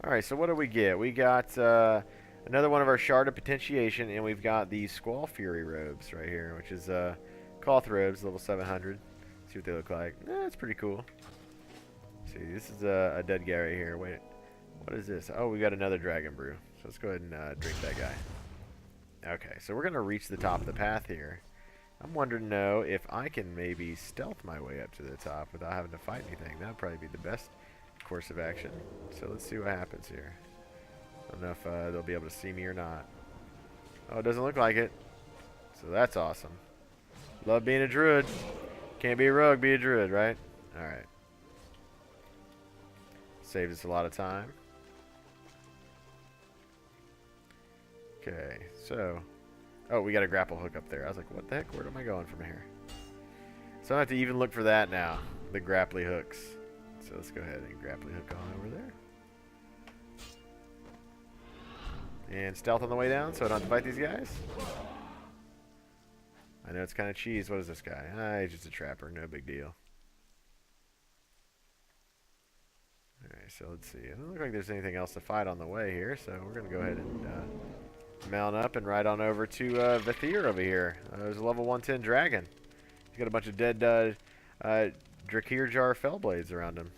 Alright, so what do we get? We got another one of our Shard of Potentiation, and we've got the Squall Fury robes right here, which is cloth robes, level 700. See what they look like. That's pretty cool. See, this is a dead guy right here. Wait, what is this? Oh, we got another dragon brew. So let's go ahead and drink that guy. Okay, so we're going to reach the top of the path here. I'm wondering to know if I can maybe stealth my way up to the top without having to fight anything. That would probably be the best course of action. So let's see what happens here. I don't know if they'll be able to see me or not. Oh, it doesn't look like it. So that's awesome. Love being a druid. Can't be a rogue, be a druid, right? Alright. Saves us a lot of time. Okay, so... Oh, we got a grapple hook up there. I was like, what the heck? Where am I going from here? So I have to even look for that now. The grapply hooks. So let's go ahead and grapply hook on over there. And stealth on the way down so I don't have to fight these guys. I know it's kind of cheese. What is this guy? Ah, he's just a trapper. No big deal. Alright, so let's see. It doesn't look like there's anything else to fight on the way here, so we're going to go ahead and mount up and ride on over to Vathir over here. There's a level 110 dragon. He's got a bunch of dead Drakir Jar Fellblades around him.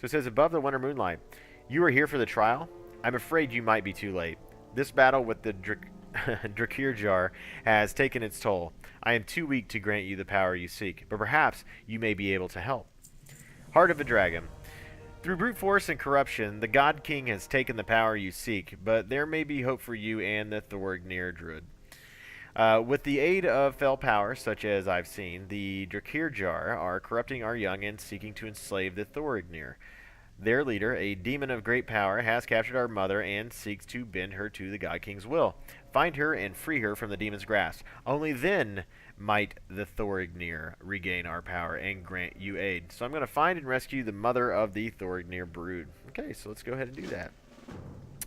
So it says, above the winter moonlight, you are here for the trial? I'm afraid you might be too late. This battle with the Drakir Jar has taken its toll. I am too weak to grant you the power you seek, but perhaps you may be able to help. Heart of a Dragon. Through brute force and corruption, the God King has taken the power you seek, but there may be hope for you and the Thorgnir Druid. With the aid of fell power, such as I've seen, the Drakirjar are corrupting our young and seeking to enslave the Thorgnir. Their leader, a demon of great power, has captured our mother and seeks to bend her to the God King's will. Find her and free her from the demon's grasp. Only then might the Thorgnir regain our power and grant you aid. So I'm going to find and rescue the mother of the Thorgnir brood. Okay, so let's go ahead and do that.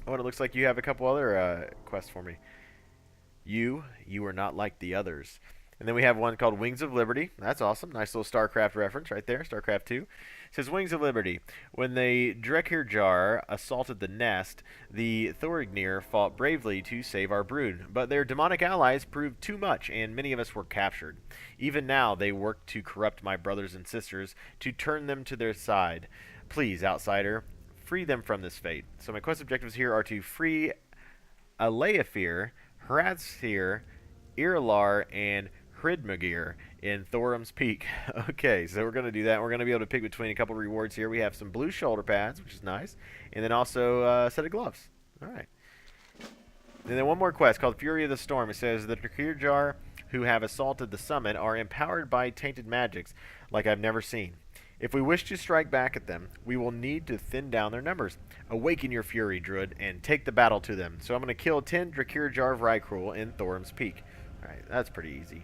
Oh, and it looks like you have a couple other quests for me. You are not like the others. And then we have one called Wings of Liberty. That's awesome. Nice little StarCraft reference right there. StarCraft 2. It says Wings of Liberty. When the Drekirjar assaulted the nest, the Thorgnir fought bravely to save our brood. But their demonic allies proved too much, and many of us were captured. Even now, they work to corrupt my brothers and sisters, to turn them to their side. Please, outsider, free them from this fate. So my quest objectives here are to free Aleafir, Hrathsir, Iralar, and Hridmagir in Thorum's Peak. Okay, so we're going to do that. We're going to be able to pick between a couple rewards here. We have some blue shoulder pads, which is nice, and then also a set of gloves. All right. And then one more quest called Fury of the Storm. It says the Drakirjar who have assaulted the summit are empowered by tainted magics like I've never seen. If we wish to strike back at them, we will need to thin down their numbers. Awaken your fury, Druid, and take the battle to them. So I'm going to kill 10 Drakirjar Vrykruel in Thorum's Peak. Alright, that's pretty easy.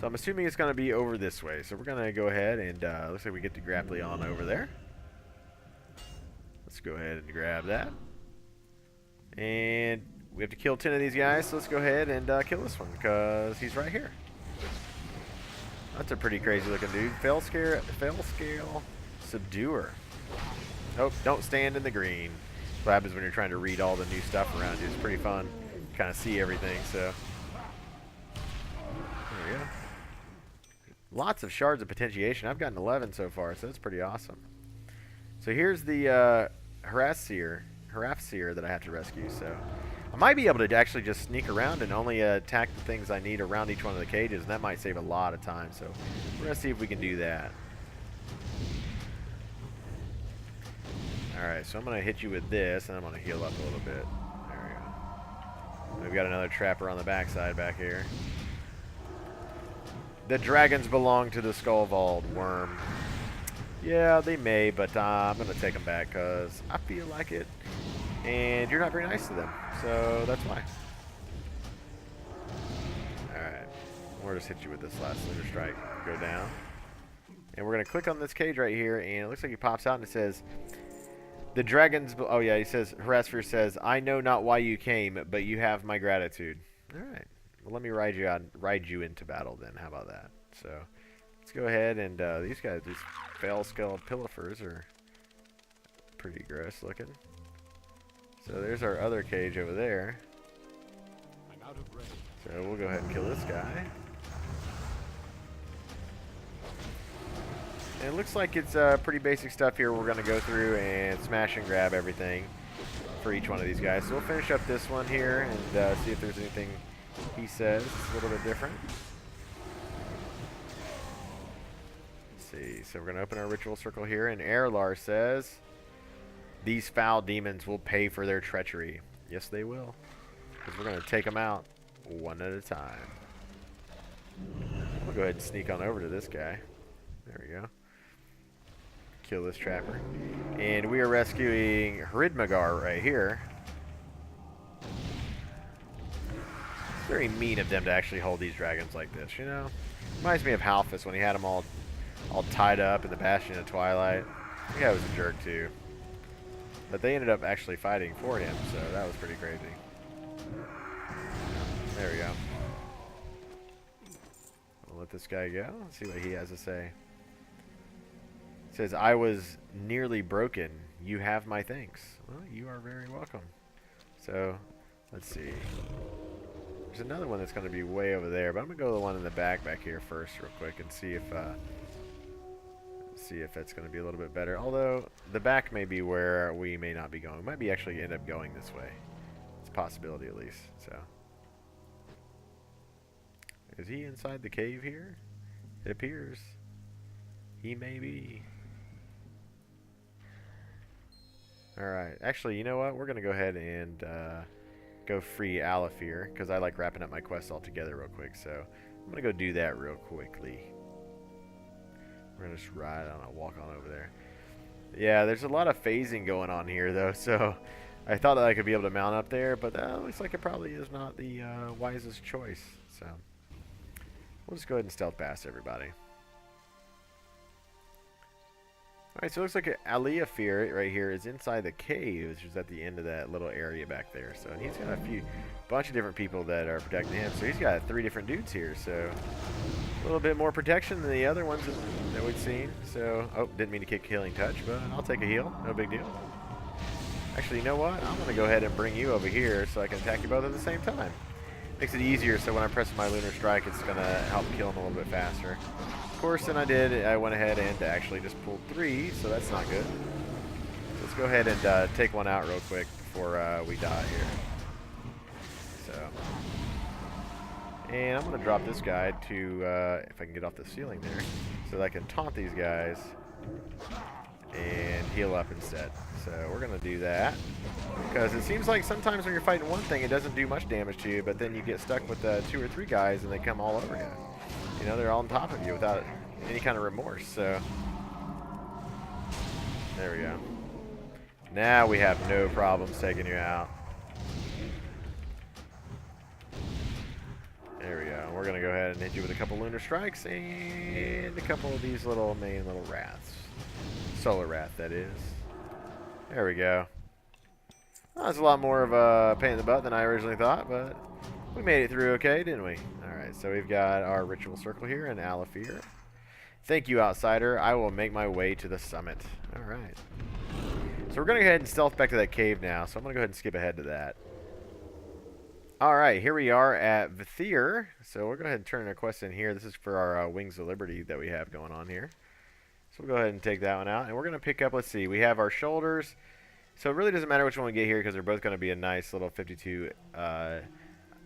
So I'm assuming it's going to be over this way. So we're going to go ahead and looks like we get to grab Leon over there. Let's go ahead and grab that. And we have to kill 10 of these guys, so let's go ahead and kill this one because he's right here. That's a pretty crazy looking dude. Fell scale subduer. Oh, don't stand in the green. That's what happens when you're trying to read all the new stuff around you. It's pretty fun. You kind of see everything, so. There we go. Lots of shards of potentiation. I've gotten 11 so far, so that's pretty awesome. So here's the Hrathsir that I have to rescue, so. I might be able to actually just sneak around and only attack the things I need around each one of the cages, and that might save a lot of time, so we're going to see if we can do that. Alright, so I'm going to hit you with this, and I'm going to heal up a little bit. There we go. We've got another trapper on the backside back here. The dragons belong to the Skull Vault worm. Yeah, they may, but I'm going to take them back because I feel like it. And you're not very nice to them, so that's why. Alright, we'll just hit you with this last Lunar Strike. Go down. And we're going to click on this cage right here, and it looks like he pops out and it says, the dragons, oh yeah, he says, Hrathsir says, I know not why you came, but you have my gratitude. Alright, well let me ride you into battle then, how about that? So, let's go ahead and, these guys, these Fell Skull Pillifers are pretty gross looking. So there's our other cage over there. I'm out of range. So we'll go ahead and kill this guy. And it looks like it's pretty basic stuff here. We're going to go through and smash and grab everything for each one of these guys. So we'll finish up this one here and see if there's anything he says a little bit different. Let's see. So we're going to open our ritual circle here, and Erlar says, these foul demons will pay for their treachery. Yes, they will. Because we're going to take them out one at a time. We'll go ahead and sneak on over to this guy. There we go. Kill this trapper. And we are rescuing Hridmagir right here. It's very mean of them to actually hold these dragons like this, you know? Reminds me of Halphus when he had them all tied up in the Bastion of Twilight. That guy was a jerk too. But they ended up actually fighting for him, so that was pretty crazy. There we go. We'll let this guy go. Let's see what he has to say. It says, I was nearly broken. You have my thanks. Well, you are very welcome. So, let's see. There's another one that's going to be way over there, but I'm going to go to the one in the back here first real quick and see if that's going to be a little bit better. Although, the back may be where we may not be going. We might be actually end up going this way. It's a possibility at least. So, is he inside the cave here? It appears. He may be. Alright, actually, you know what? We're going to go ahead and go free Alafir, because I like wrapping up my quests all together real quick, so I'm going to go do that real quickly. We're going to just ride on, walk on over there. Yeah, there's a lot of phasing going on here, though, so I thought that I could be able to mount up there, but looks like it probably is not the wisest choice, so we'll just go ahead and stealth past everybody. Alright, so it looks like Alafir right here is inside the cave, which is at the end of that little area back there. So, and he's got a bunch of different people that are protecting him. So he's got 3 different dudes here. So a little bit more protection than the other ones that we've seen. So, oh, didn't mean to kick Healing Touch, but I'll take a heal. No big deal. Actually, you know what? I'm going to go ahead and bring you over here so I can attack you both at the same time. Makes it easier, so when I'm pressing my Lunar Strike, it's going to help kill him a little bit faster. Of course, then I went ahead and actually just pulled 3, so that's not good. Let's go ahead and take one out real quick before we die here. So, and I'm going to drop this guy to, if I can get off the ceiling there, so that I can taunt these guys and heal up instead. So we're going to do that, because it seems like sometimes when you're fighting one thing, it doesn't do much damage to you, but then you get stuck with 2 or 3 guys and they come all over you. You know, they're all on top of you without any kind of remorse, so there we go. Now we have no problems taking you out. There we go. We're going to go ahead and hit you with a couple Lunar Strikes and a couple of these main little wraths. Solar Wrath, that is. There we go. Well, that's a lot more of a pain in the butt than I originally thought, but we made it through okay, didn't we? Alright, so we've got our ritual circle here in Alafir. Thank you, Outsider. I will make my way to the summit. Alright. So we're going to go ahead and stealth back to that cave now, so I'm going to go ahead and skip ahead to that. Alright, here we are at Vithir. So we'll go ahead and turn our quest in here. This is for our Wings of Liberty that we have going on here. So we'll go ahead and take that one out. And we're going to pick up, let's see, we have our shoulders. So it really doesn't matter which one we get here, because they're both going to be a nice little 52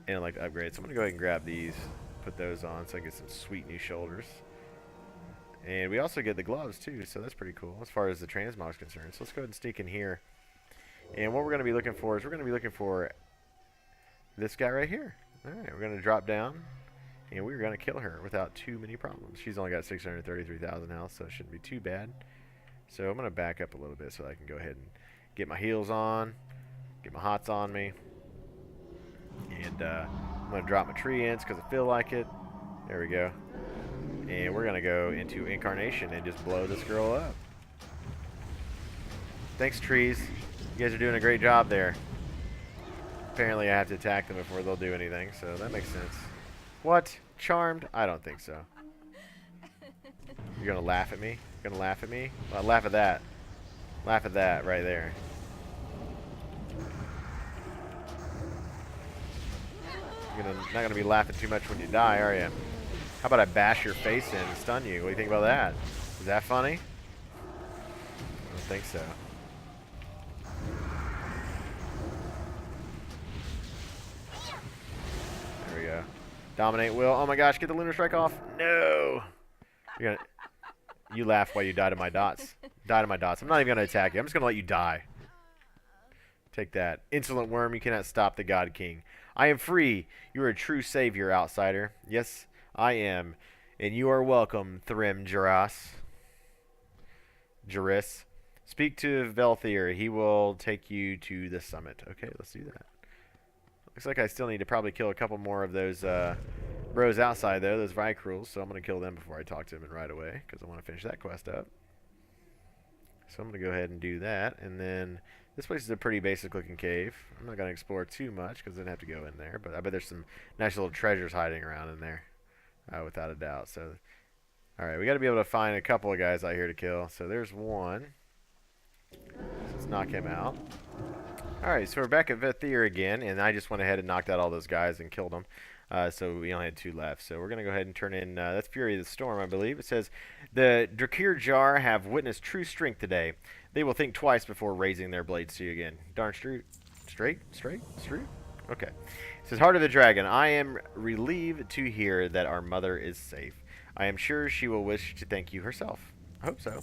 intellect upgrade. So I'm going to go ahead and grab these, put those on so I get some sweet new shoulders. And we also get the gloves too, so that's pretty cool as far as the transmog is concerned. So let's go ahead and sneak in here. And what we're going to be looking for is we're going to be looking for this guy right here. Alright, we're going to drop down, and we're going to kill her without too many problems. She's only got 633,000 health, so it shouldn't be too bad. So I'm going to back up a little bit so I can go ahead and get my heals on, get my hots on me. And I'm going to drop my tree ends because I feel like it. There we go. And we're going to go into Incarnation and just blow this girl up. Thanks, trees. You guys are doing a great job there. Apparently I have to attack them before they'll do anything, so that makes sense. What? Charmed? I don't think so. You're going to laugh at me? You're going to laugh at me? Well, laugh at that. Laugh at that right there. You're not going to be laughing too much when you die, are you? How about I bash your face in and stun you? What do you think about that? Is that funny? I don't think so. There we go. Dominate Will. Oh my gosh, get the Lunar Strike off. No! You laugh while you die to my dots. Die to my dots. I'm not even going to attack you. I'm just going to let you die. Take that. Insolent worm, you cannot stop the God King. I am free. You are a true savior, Outsider. Yes, I am. And you are welcome, Thrym Jaras. Jaris. Speak to Velthir. He will take you to the summit. Okay, let's do that. Looks like I still need to probably kill a couple more of those bros outside, though, those Vicruels. So I'm going to kill them before I talk to them right away, because I want to finish that quest up. So I'm going to go ahead and do that. And then this place is a pretty basic looking cave. I'm not going to explore too much because I didn't have to go in there. But I bet there's some nice little treasures hiding around in there, without a doubt. So, alright, we got to be able to find a couple of guys out here to kill. So there's one. Let's knock him out. Alright, so we're back at Vithir again. And I just went ahead and knocked out all those guys and killed them. So we only had 2 left. So we're going to go ahead and turn in, that's Fury of the Storm, I believe. It says, the Drakir Jar have witnessed true strength today. They will think twice before raising their blades to you again. Darn straight? Okay. It says, Heart of the Dragon, I am relieved to hear that our mother is safe. I am sure she will wish to thank you herself. I hope so.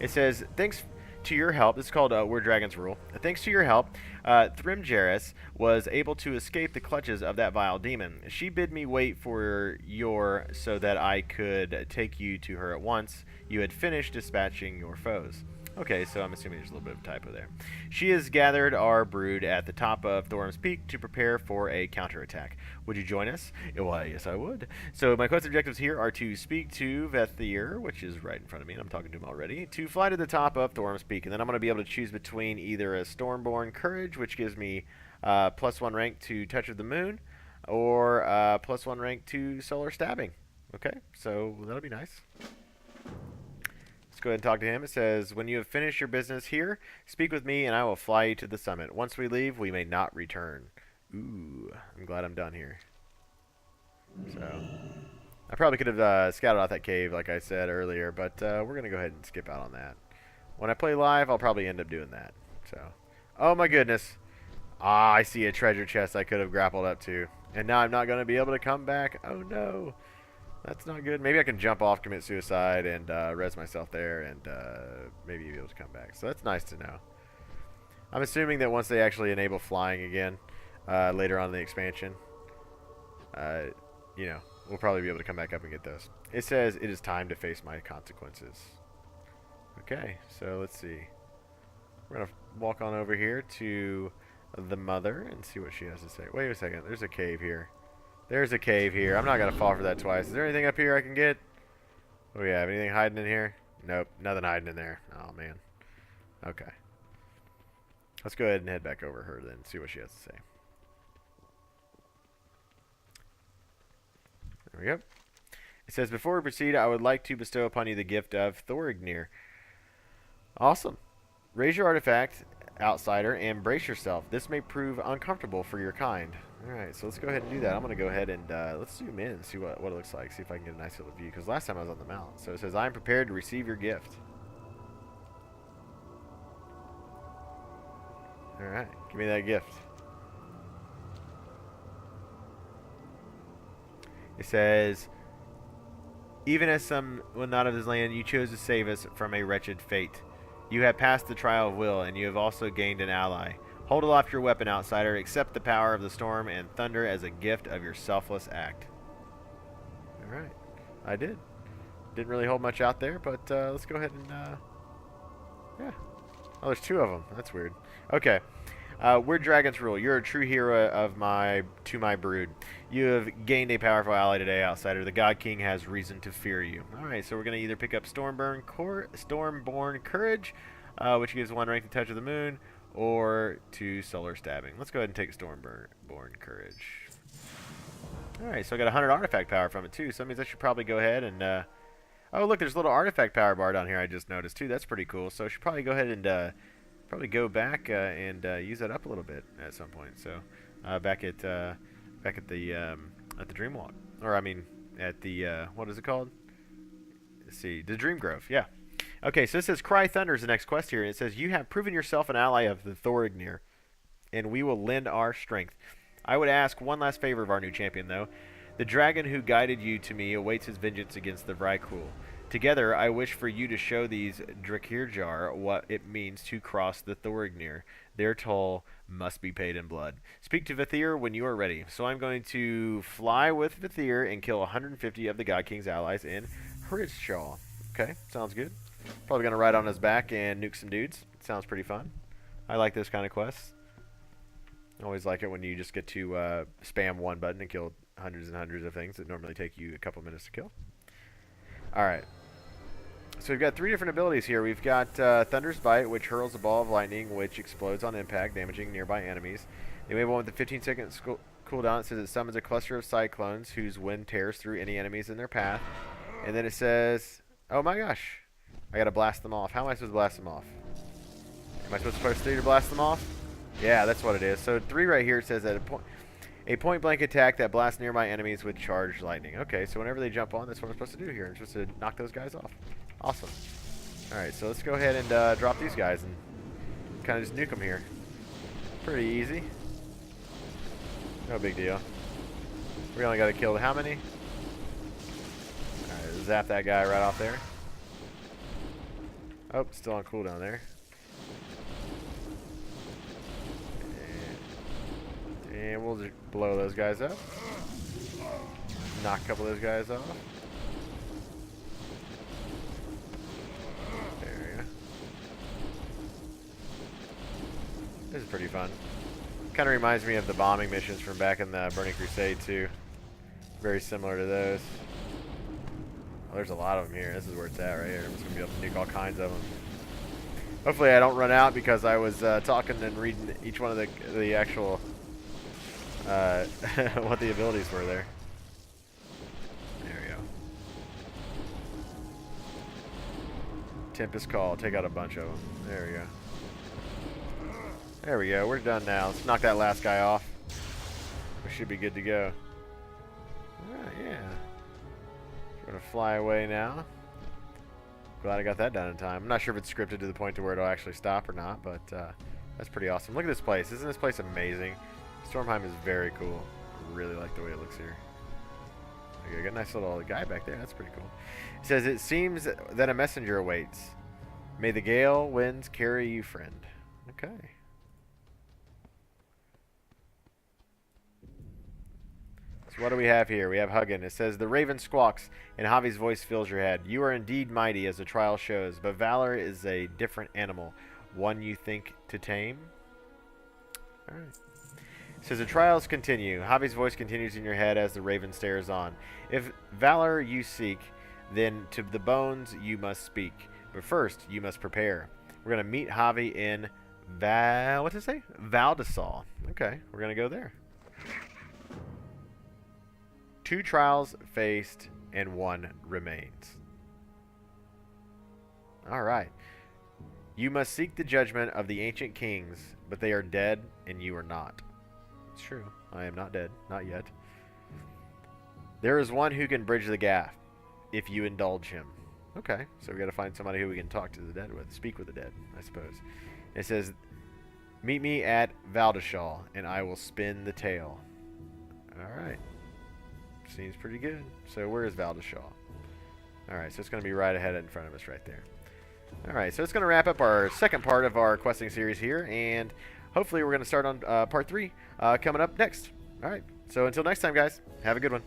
It says, thanks to your help, this is called Word Dragon's Rule. Thanks to your help, Thrimgeris was able to escape the clutches of that vile demon. She bid me wait for your so that I could take you to her at once. You had finished dispatching your foes. Okay, so I'm assuming there's a little bit of a typo there. She has gathered our brood at the top of Thorum's Peak to prepare for a counterattack. Would you join us? Why, yes, I would. So my quest objectives here are to speak to Vethir, which is right in front of me, and I'm talking to him already, to fly to the top of Thorum's Peak, and then I'm going to be able to choose between either a Stormborn Courage, which gives me +1 rank to Touch of the Moon, or +1 rank to Solar Stabbing. Okay, so that'll be nice. Go ahead and talk to him. It says, when you have finished your business here, speak with me and I will fly you to the summit. Once we leave, we may not return. Ooh, I'm glad I'm done here. So, I probably could have scouted out that cave like I said earlier, but we're going to go ahead and skip out on that. When I play live, I'll probably end up doing that. So, oh my goodness. Ah, I see a treasure chest I could have grappled up to. And now I'm not going to be able to come back. Oh no. That's not good. Maybe I can jump off, commit suicide, and res myself there, and maybe be able to come back. So that's nice to know. I'm assuming that once they actually enable flying again, later on in the expansion, you know, we'll probably be able to come back up and get those. It says, it is time to face my consequences. Okay, so let's see. We're going to walk on over here to the mother and see what she has to say. Wait a second. There's a cave here. There's a cave here. I'm not going to fall for that twice. Is there anything up here I can get? What do we have? Anything hiding in here? Nope. Nothing hiding in there. Oh, man. Okay. Let's go ahead and head back over her then and see what she has to say. There we go. It says, before we proceed, I would like to bestow upon you the gift of Thorignir. Awesome. Raise your artifact, outsider, and brace yourself. This may prove uncomfortable for your kind. Alright, so let's go ahead and do that. I'm going to go ahead and let's zoom in and see what it looks like. See if I can get a nice little view. Because last time I was on the mountain. So it says, I am prepared to receive your gift. Alright, give me that gift. It says, even as some will not of his land, you chose to save us from a wretched fate. You have passed the trial of will, and you have also gained an ally. Hold aloft your weapon, outsider. Accept the power of the storm and thunder as a gift of your selfless act. Alright. I did. Didn't really hold much out there, but let's go ahead and... yeah. Oh, there's two of them. That's weird. Okay. Word Dragon's Rule. You're a true hero of my brood. You have gained a powerful ally today, outsider. The God King has reason to fear you. Alright, so we're going to either pick up Stormborn Courage, which gives 1 rank to Touch of the Moon, or to Solar Stabbing. Let's go ahead and take Stormborn Courage. Alright, so I got 100 artifact power from it too, so that means I should probably go ahead and... oh, look, there's a little artifact power bar down here I just noticed too. That's pretty cool. So I should probably go ahead and probably go back and use that up a little bit at some point. So back at the Dreamwalk, or I mean at the what is it called? Let's see, the Dream Grove. Yeah. Okay, so this says Cry Thunder is the next quest here, and it says you have proven yourself an ally of the Thorignir, and we will lend our strength. I would ask one last favor of our new champion, though. The dragon who guided you to me awaits his vengeance against the Vrykul. Together, I wish for you to show these Drakirjar what it means to cross the Thorignir. Their toll must be paid in blood. Speak to Vethir when you are ready. So I'm going to fly with Vethir and kill 150 of the God King's allies in Hritzshaw. Okay, sounds good. Probably going to ride on his back and nuke some dudes. Sounds pretty fun. I like those kind of quests. I always like it when you just get to spam one button and kill hundreds and hundreds of things that normally take you a couple minutes to kill. Alright. So we've got 3 different abilities here. We've got Thunder's Bite, which hurls a ball of lightning, which explodes on impact, damaging nearby enemies. Then we have one with a 15-second cooldown. It says it summons a cluster of cyclones whose wind tears through any enemies in their path. And then it says, oh my gosh, I gotta blast them off. How am I supposed to blast them off? Am I supposed to press 3 to blast them off? Yeah, that's what it is. So 3 right here, it says that a point-blank attack that blasts nearby enemies with charged lightning. Okay, so whenever they jump on, that's what I'm supposed to do here. I'm supposed to knock those guys off. Awesome. Alright, so let's go ahead and drop these guys and kind of just nuke them here. Pretty easy. No big deal. We only got to kill how many? Alright, zap that guy right off there. Oh, still on cooldown there. And we'll just blow those guys up. Knock a couple of those guys off. There we go. This is pretty fun. Kind of reminds me of the bombing missions from back in the Burning Crusade too. Very similar to those. Oh, there's a lot of them here. This is where it's at right here. I'm just going to be able to nuke all kinds of them. Hopefully I don't run out because I was talking and reading each one of the actual what the abilities were there. There we go. Tempest Call. Take out a bunch of them. There we go. There we go. We're done now. Let's knock that last guy off. We should be good to go. Alright, yeah. We're going to fly away now. Glad I got that done in time. I'm not sure if it's scripted to the point to where it'll actually stop or not, but that's pretty awesome. Look at this place. Isn't this place amazing? Stormheim is very cool. I really like the way it looks here. Okay, got a nice little guy back there. That's pretty cool. It says, it seems that a messenger awaits. May the gale winds carry you, friend. Okay. So what do we have here? We have Huggin. It says, the raven squawks, and Javi's voice fills your head. You are indeed mighty, as the trial shows, but valor is a different animal, one you think to tame. Alright. It says, the trials continue. Javi's voice continues in your head as the raven stares on. If valor you seek, then to the bones you must speak. But first, you must prepare. We're going to meet Javi in what does it say? Valdesal. Okay, we're going to go there. 2 trials faced and 1 remains. Alright. You must seek the judgment of the ancient kings, but they are dead and you are not. It's true. I am not dead. Not yet. There is one who can bridge the gap if you indulge him. Okay, so we got to find somebody who we can talk to the dead with. Speak with the dead, I suppose. It says, meet me at Valdeshal, and I will spin the tale. Alright. Seems pretty good. So where is Valdeshal? Alright, so it's going to be right ahead in front of us right there. Alright, so it's going to wrap up our second part of our questing series here, and hopefully we're going to start on part 3 coming up next. Alright, so until next time, guys, have a good one.